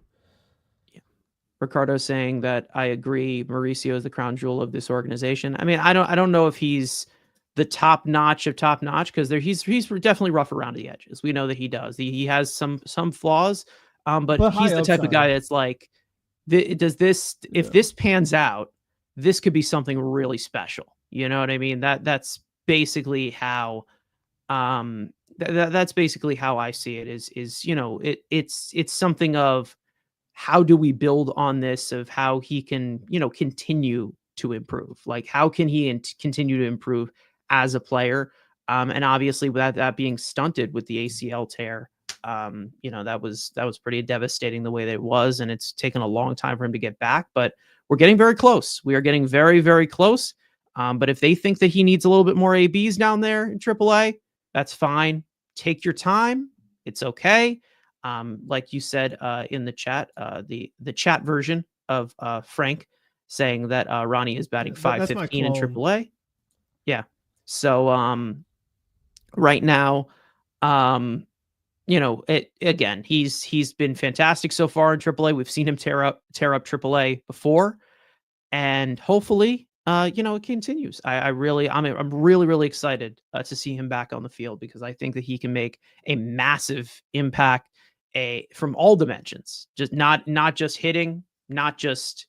Yeah. Ricardo saying that I agree. Mauricio is the crown jewel of this organization. I mean, I don't know if he's the top notch of top notch, because he's definitely rough around the edges. We know that he does. He has some flaws, but he's the type of guy that's like, if this pans out, this could be something really special. You know what I mean? That's basically how that's basically how I see it. It's something of, how do we build on this, of how he can continue to improve? Like, how can he continue to improve as a player? And obviously, without that being stunted with the ACL tear, that was pretty devastating the way that it was, and it's taken a long time for him to get back. But we're getting very close. We are getting very, very close. But if they think that he needs a little bit more ABs down there in AAA, that's fine. Take your time. It's okay. Like you said in the chat, the chat version of Frank saying that Ronnie is batting 515 in AAA. Yeah. So right now, he's been fantastic so far in AAA. We've seen him tear up AAA before, and hopefully, it continues. I'm really, really excited to see him back on the field, because I think that he can make a massive impact from all dimensions, just not just hitting, not just,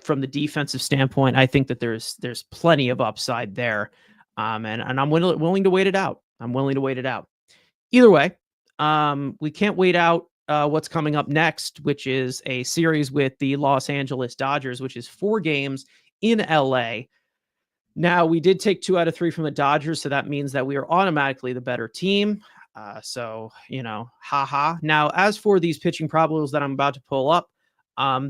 from the defensive standpoint. I think that there's plenty of upside there. And I'm willing to wait it out. I'm willing to wait it out. Either way, we can't wait out what's coming up next, which is a series with the Los Angeles Dodgers, which is 4 games in LA. Now, we did take 2 out of 3 from the Dodgers, so that means that we are automatically the better team. Haha. Now, as for these pitching probables that I'm about to pull up,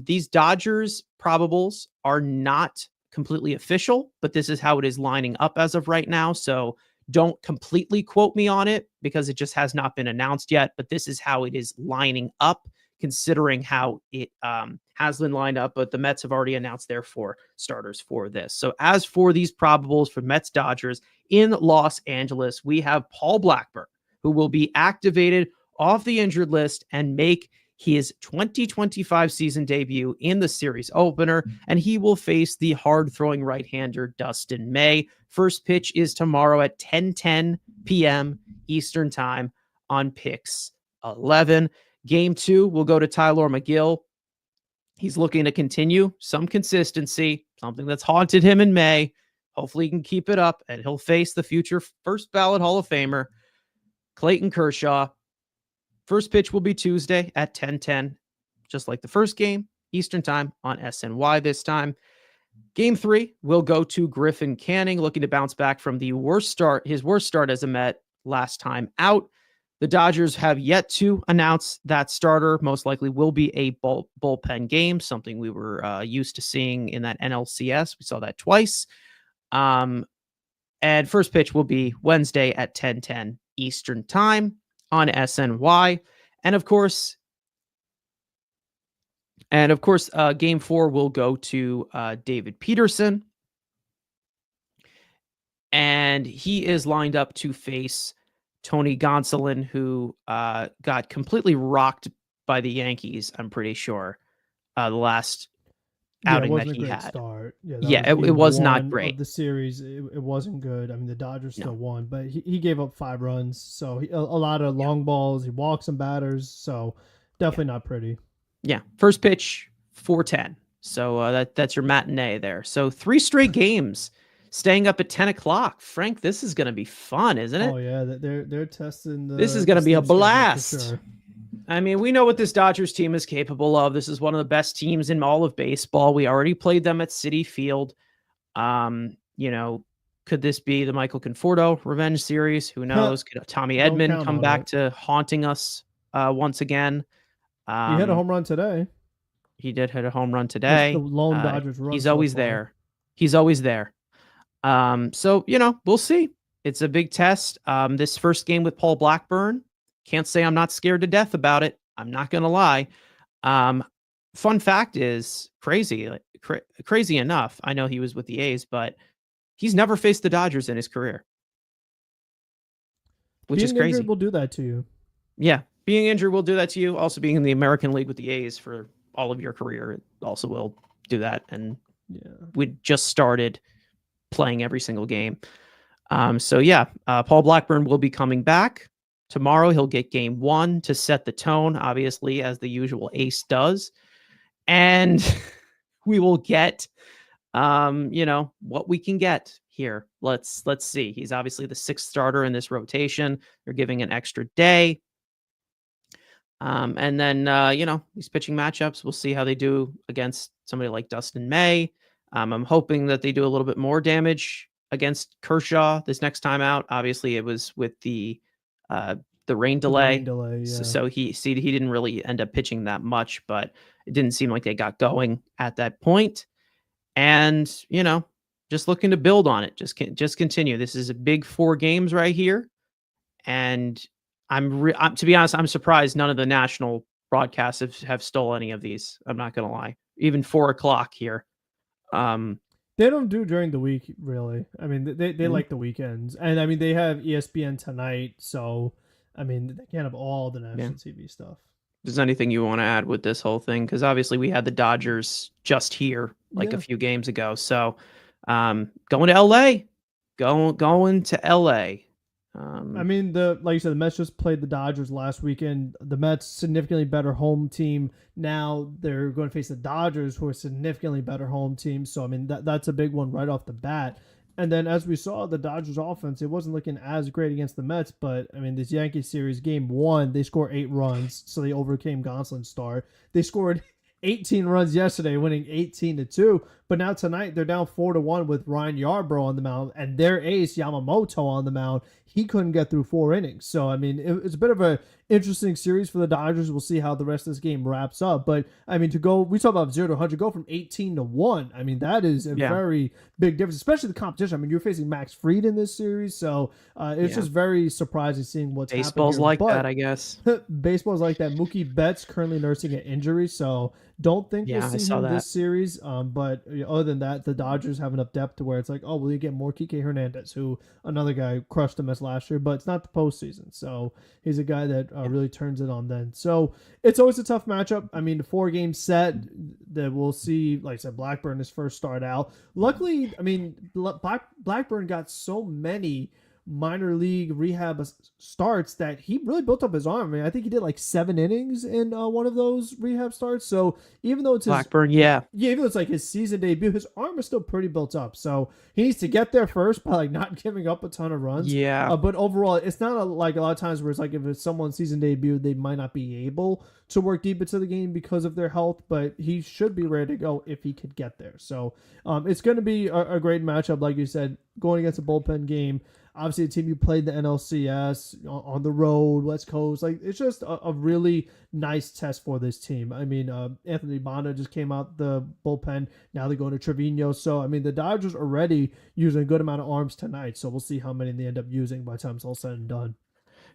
these Dodgers probables are not completely official, but this is how it is lining up as of right now. So don't completely quote me on it, because it just has not been announced yet, but this is how it is lining up, considering how it has been lined up. But the Mets have already announced their 4 starters for this. So as for these probables for Mets Dodgers in Los Angeles, we have Paul Blackburn, who will be activated off the injured list and make his 2025 season debut in the series opener, and he will face the hard-throwing right-hander Dustin May. First pitch is tomorrow at 10:10 p.m. Eastern Time on Pix 11. Game 2 will go to Tyler McGill. He's looking to continue some consistency, something that's haunted him in May. Hopefully he can keep it up, and he'll face the future first ballot Hall of Famer, Clayton Kershaw. First pitch will be Tuesday at 10:10, just like the first game, Eastern Time on SNY this time. Game 3 will go to Griffin Canning, looking to bounce back from his worst start as a Met last time out. The Dodgers have yet to announce that starter. Most likely will be a bullpen game, something we were used to seeing in that NLCS. We saw that twice. And first pitch will be Wednesday at 10:10 Eastern Time on SNY. And of course, game 4 will go to David Peterson. And he is lined up to face Tony Gonsolin, who got completely rocked by the Yankees, I'm pretty sure, the last Yeah, it outing that wasn't a he great had. start. Yeah, that Yeah, was it game was not one great. of the series. It wasn't good. I mean, the Dodgers still No. won, but he gave up 5 runs. So a lot of Yeah. long balls. He walked some batters. So Yeah. definitely not pretty. Yeah. First pitch, 4:10. So that's your matinee there. So 3 straight games, staying up at 10 o'clock. Frank, this is going to be fun, isn't Oh it? yeah, they're testing This is the going to be a sleep schedule for blast. sure. I mean, we know what this Dodgers team is capable of. This is one of the best teams in all of baseball. We already played them at Citi Field. You know, could this be the Michael Conforto revenge series? Who knows? Could Tommy Don't Edman count come on back it. to haunting us once again? He hit a Um, home run today. he did hit a home run That's the today. lone Dodgers run He's so always far. there. He's always there. So we'll see. It's a big test. This first game with Paul Blackburn, can't say I'm not scared to death about it. I'm not gonna lie. Fun fact is crazy, crazy enough. I know he was with the A's, but he's never faced the Dodgers in his career, which is Being injured crazy. will do that to you. Yeah, being injured will do that to you. Also, being in the American League with the A's for all of your career, it also will do that. And we just started playing every single game. Paul Blackburn will be coming back tomorrow. He'll get game 1 to set the tone, obviously, as the usual ace does. And we will get, what we can get here. Let's see. He's obviously the 6th starter in this rotation. They're giving an extra day. And then, these pitching matchups, we'll see how they do against somebody like Dustin May. I'm hoping that they do a little bit more damage against Kershaw this next time out. Obviously, it was with the rain delay. Yeah. So he didn't really end up pitching that much, but it didn't seem like they got going at that point. And, just looking to build on it. Just continue. This is a big 4 games right here. And I'm to be honest, I'm surprised none of the national broadcasts have stole any of these. I'm not going to lie. Even 4:00 here. They don't do during the week, really. I mean, they like the weekends. And, I mean, they have ESPN tonight. So, I mean, they can't have all the national TV stuff. Is there anything you want to add with this whole thing? Because obviously we had the Dodgers just here a few games ago. So going to LA. Going to LA. I mean, like you said, the Mets just played the Dodgers last weekend. The Mets, significantly better home team. Now they're going to face the Dodgers, who are a significantly better home team. So, I mean, that's a big one right off the bat. And then, as we saw, the Dodgers offense, it wasn't looking as great against the Mets. But, I mean, this Yankees series, game 1, they scored 8 runs. So they overcame Gonsolin's start. They scored 18 runs yesterday, winning 18-2. But now tonight they're down 4-1 with Ryan Yarbrough on the mound and their ace Yamamoto on the mound. He couldn't get through 4 innings. So I mean, it's a bit of a interesting series for the Dodgers. We'll see how the rest of this game wraps up. But I mean, we talk about 0-100, go from 18-1. I mean, that is a very big difference, especially the competition. I mean, you're facing Max Fried in this series, so it's just very surprising seeing what's baseball's happening here. that, I guess. Baseball's like that. Mookie Betts currently nursing an injury, so don't think we'll see him this series. But other than that, the Dodgers have enough depth to where it's like, oh, will you get more Kike Hernandez, who another guy crushed him as last year, but it's not the postseason. So he's a guy that really turns it on then. So it's always a tough matchup. I mean, the 4-game set that we'll see, like I said, Blackburn his first start out. Luckily, I mean, Blackburn got so many minor league rehab starts that he really built up his arm. I mean, I think he did like 7 innings in one of those rehab starts. So even though it's Blackburn, even though it's like his season debut, his arm is still pretty built up. So he needs to get there first by like not giving up a ton of runs. But overall, it's not like a lot of times where it's like if it's someone's season debut, they might not be able to work deep into the game because of their health, but he should be ready to go if he could get there. So it's going to be a great matchup, like you said, going against a bullpen game. Obviously, a team you played the NLCS on the road, West Coast. Like, it's just a really nice test for this team. I mean, Anthony Banda just came out the bullpen. Now they're going to Trevino. So, I mean, the Dodgers are already using a good amount of arms tonight. So, we'll see how many they end up using by the time it's all said and done.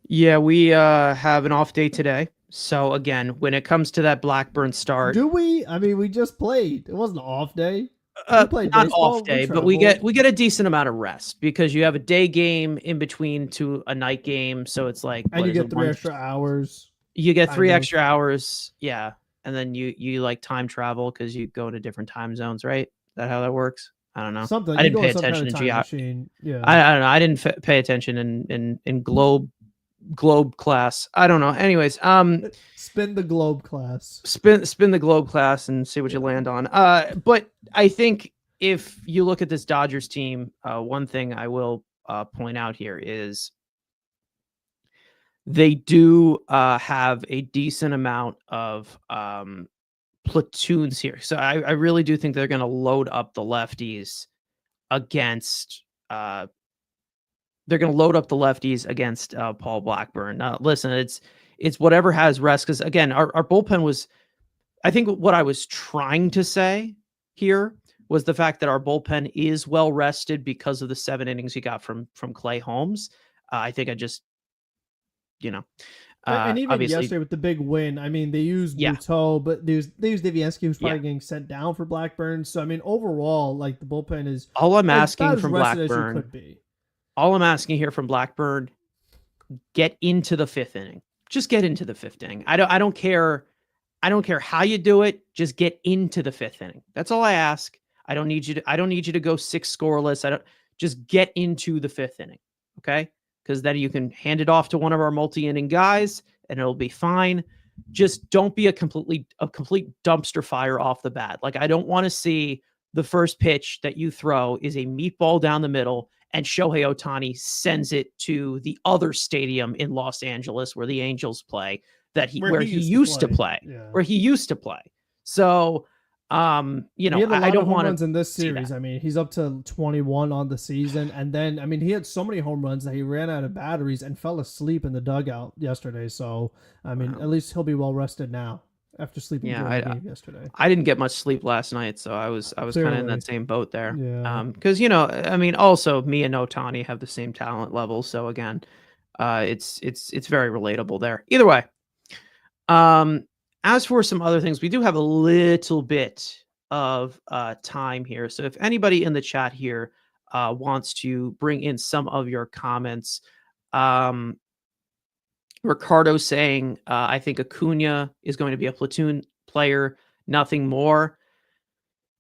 Yeah, we have an off day today. So, again, when it comes to that Blackburn start... Do we? I mean, we just played. It wasn't an off day. Not off day, but we get a decent amount of rest because you have a day game in between to a night game, so it's like and you get 3 extra hours. You get 3 extra hours, yeah, and then you like time travel because you go to different time zones, right? Is that how that works? I don't know. Something I you didn't go pay in some kind attention of in time geo. machine. Yeah. I don't know. I didn't pay attention in globe class. I don't know. Anyways, Spin the globe class. spin the globe class and see what you Yeah. land on. But I think if you look at this Dodgers team, one thing I will point out here is they do have a decent amount of platoons here. So I really do think they're going to load up the lefties against Paul Blackburn. Listen, it's whatever has rest, because again, our bullpen was, I think what I was trying to say here was the fact that our bullpen is well rested because of the 7 innings you got from Clay Holmes. I think I just, you know, And even obviously, yesterday with the big win, I mean, they used yeah. Buteau, but they used Daviensky, who's Yeah. probably getting sent down for Blackburn. So, I mean, overall, like, the bullpen is All I'm as bad asking as from rested as you Blackburn, could be. all I'm asking here from Blackburn, get into the 5th inning. Just get into the 5th inning. I don't care. I don't care how you do it. Just get into the 5th inning. That's all I ask. I don't need you to go 6 scoreless. Just get into the 5th inning. Okay? Because then you can hand it off to one of our multi-inning guys and it'll be fine. Just don't be a complete dumpster fire off the bat. Like, I don't want to see the first pitch that you throw is a meatball down the middle and Shohei Ohtani sends it to the other stadium in Los Angeles where the Angels play, where he used to play. Yeah. Where he used to play. So, He had a lot I don't of home want runs in this see series. that. I mean, he's up to 21 on the season. And then, I mean, he had so many home runs that he ran out of batteries and fell asleep in the dugout yesterday. So, I mean, Wow. at least he'll be well rested now after sleeping during the game yesterday. I didn't get much sleep last night, so I was kind of in that same boat there. Yeah. Because I mean, also me and Otani have the same talent level, so again, it's very relatable there. Either way, as for some other things, we do have a little bit of time here. So if anybody in the chat here wants to bring in some of your comments, Ricardo saying, I think Acuna is going to be a platoon player, nothing more.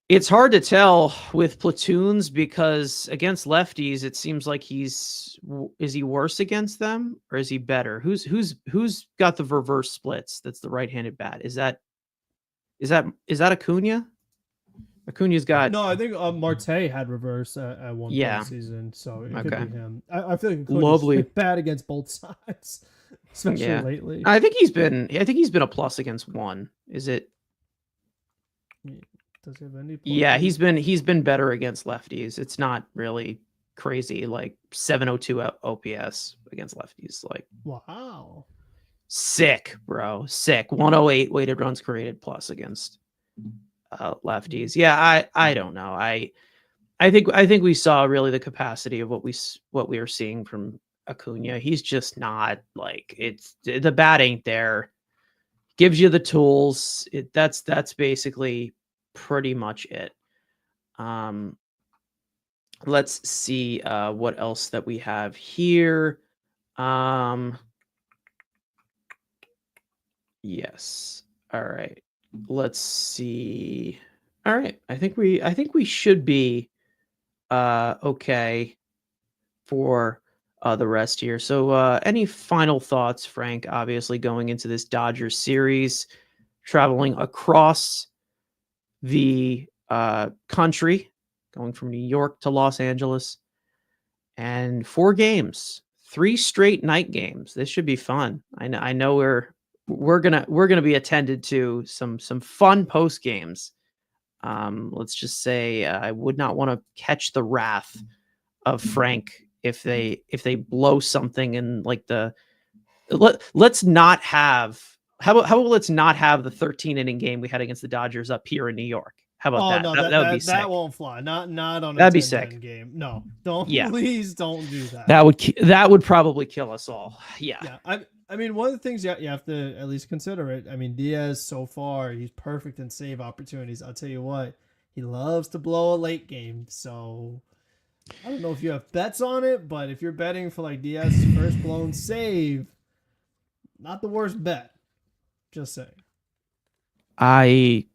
It's hard to tell with platoons because against lefties, it seems like is he worse against them or is he better? Who's got the reverse splits? That's the right-handed bat. Is that Acuna? Acuna's got No, I think Marte had reverse at one point in the season, so it could be him. I feel like Acuna's bad against both sides, especially lately. I think he's been a plus against one. Is it? Does he have any? Yeah, he's been better against lefties. It's not really crazy, like 702 OPS against lefties. Like, wow, sick, bro, sick. 108 weighted runs created plus against lefties. Yeah, I don't know. I think we saw really the capacity of what we are seeing from Acuna. He's just not like the bat ain't there. Gives you the tools. That's basically pretty much it. Let's see what else that we have here. Yes. All right. Let's see. All right. I think we should be okay for the rest here. So any final thoughts, Frank, obviously going into this Dodgers series, traveling across the country, going from New York to Los Angeles, and 4 games, 3 straight night games. This should be fun. I know we're gonna be attended to some fun post games. Let's just say I would not want to catch the wrath of Frank if they blow something in like let's not have how about let's not have the 13 inning game we had against the Dodgers up here in New York. How about that? No, that would be sick. That won't fly. Not on a That'd be 10-10 sick. game. No, don't. Yeah. Please don't do that. That would probably kill us all. Yeah. Yeah. I mean, one of the things you have to at least consider it. I mean, Diaz so far he's perfect in save opportunities. I'll tell you what, he loves to blow a late game. So I don't know if you have bets on it, but if you're betting for like Diaz's first blown save, not the worst bet. Just saying. I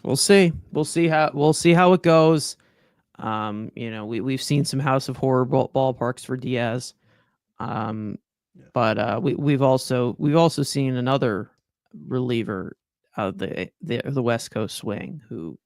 we'll see. We'll see how it goes. We've seen some House of Horror ballparks for Diaz. But we've also seen another reliever of the West Coast swing who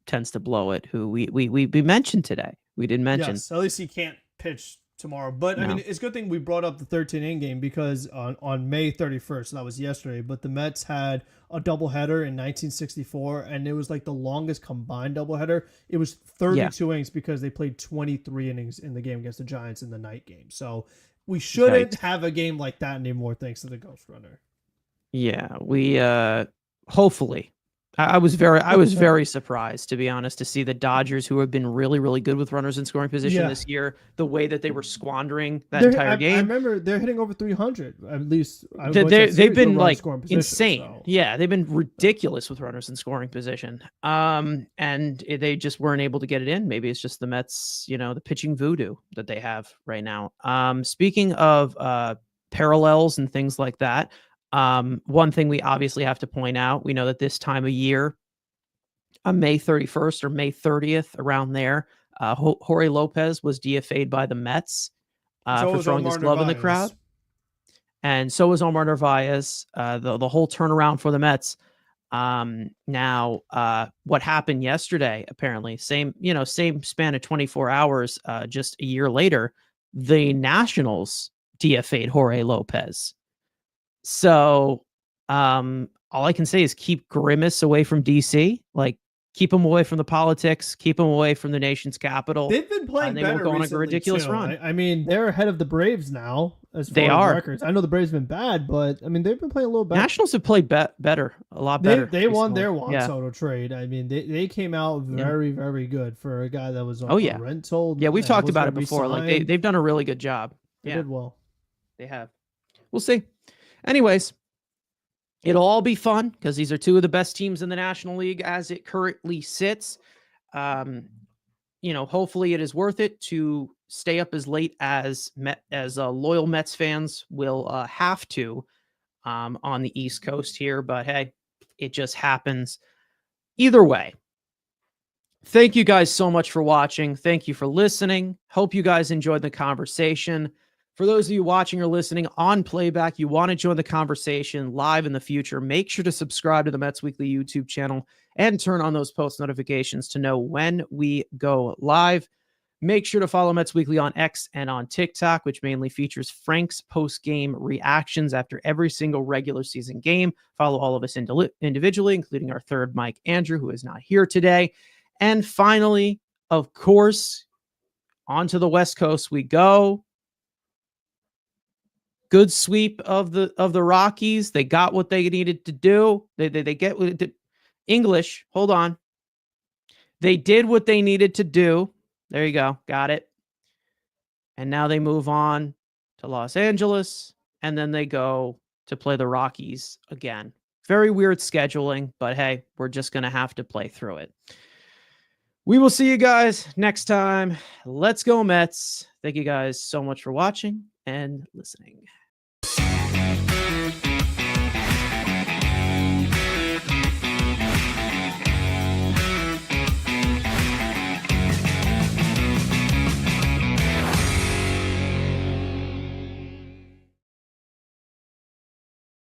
tends to blow it. Who we mentioned today. We didn't mention. Yes, at least he can't pitch tomorrow. But I mean, No. it's a good thing we brought up the 13-inning game because on May 31st, so that was yesterday. But the Mets had a doubleheader in 1964, and it was like the longest combined doubleheader. It was 32 innings because they played 23 innings in the game against the Giants in the night game. So we shouldn't have a game like that anymore, thanks to the Ghost Runner. Yeah, we hopefully. I was very surprised, to be honest, to see the Dodgers, who have been really, really good with runners in scoring position this year, the way that they were squandering that entire game. I remember they're hitting over 300 at least. They've been like insane. So. Yeah, they've been ridiculous with runners in scoring position. And they just weren't able to get it in. Maybe it's just the Mets, the pitching voodoo that they have right now. Speaking of parallels and things like that. One thing we obviously have to point out, we know that this time of year, on May 31st or May 30th, around there, Jorge Lopez was DFA'd by the Mets for throwing his glove in the crowd. And so was Omar Narvaez, the whole turnaround for the Mets. Now, what happened yesterday, apparently, same span of 24 hours, just a year later, the Nationals DFA'd Jorge Lopez. So, all I can say is keep Grimace away from DC. Like, keep him away from the politics. Keep him away from the nation's capital. They've been playing they better won't go on a ridiculous too. run. I mean, they're ahead of the Braves now as far as records. I know the Braves have been bad, but I mean, they've been playing a little better. Nationals have played better, a lot better. They won their Juan Soto trade. I mean, they came out very, very good for a guy that was on rental. Yeah, we've talked about it before. Like they've done a really good job. They did well. They have. We'll see. Anyways, it'll all be fun because these are two of the best teams in the National League as it currently sits. Hopefully it is worth it to stay up as late as loyal Mets fans will have to on the East Coast here. But hey, it just happens. Either way, thank you guys so much for watching. Thank you for listening. Hope you guys enjoyed the conversation. For those of you watching or listening on playback, you want to join the conversation live in the future, make sure to subscribe to the Mets Weekly YouTube channel and turn on those post notifications to know when we go live. Make sure to follow Mets Weekly on X and on TikTok, which mainly features Frank's post-game reactions after every single regular season game. Follow all of us individually, including our third Mike, Andrew, who is not here today. And finally, of course, onto the West Coast we go. Good sweep of the Rockies. They got what they needed to do. They get English. Hold on. They did what they needed to do. There you go. Got it. And now they move on to Los Angeles, and then they go to play the Rockies again. Very weird scheduling, but hey, we're just going to have to play through it. We will see you guys next time. Let's go Mets. Thank you guys so much for watching and listening.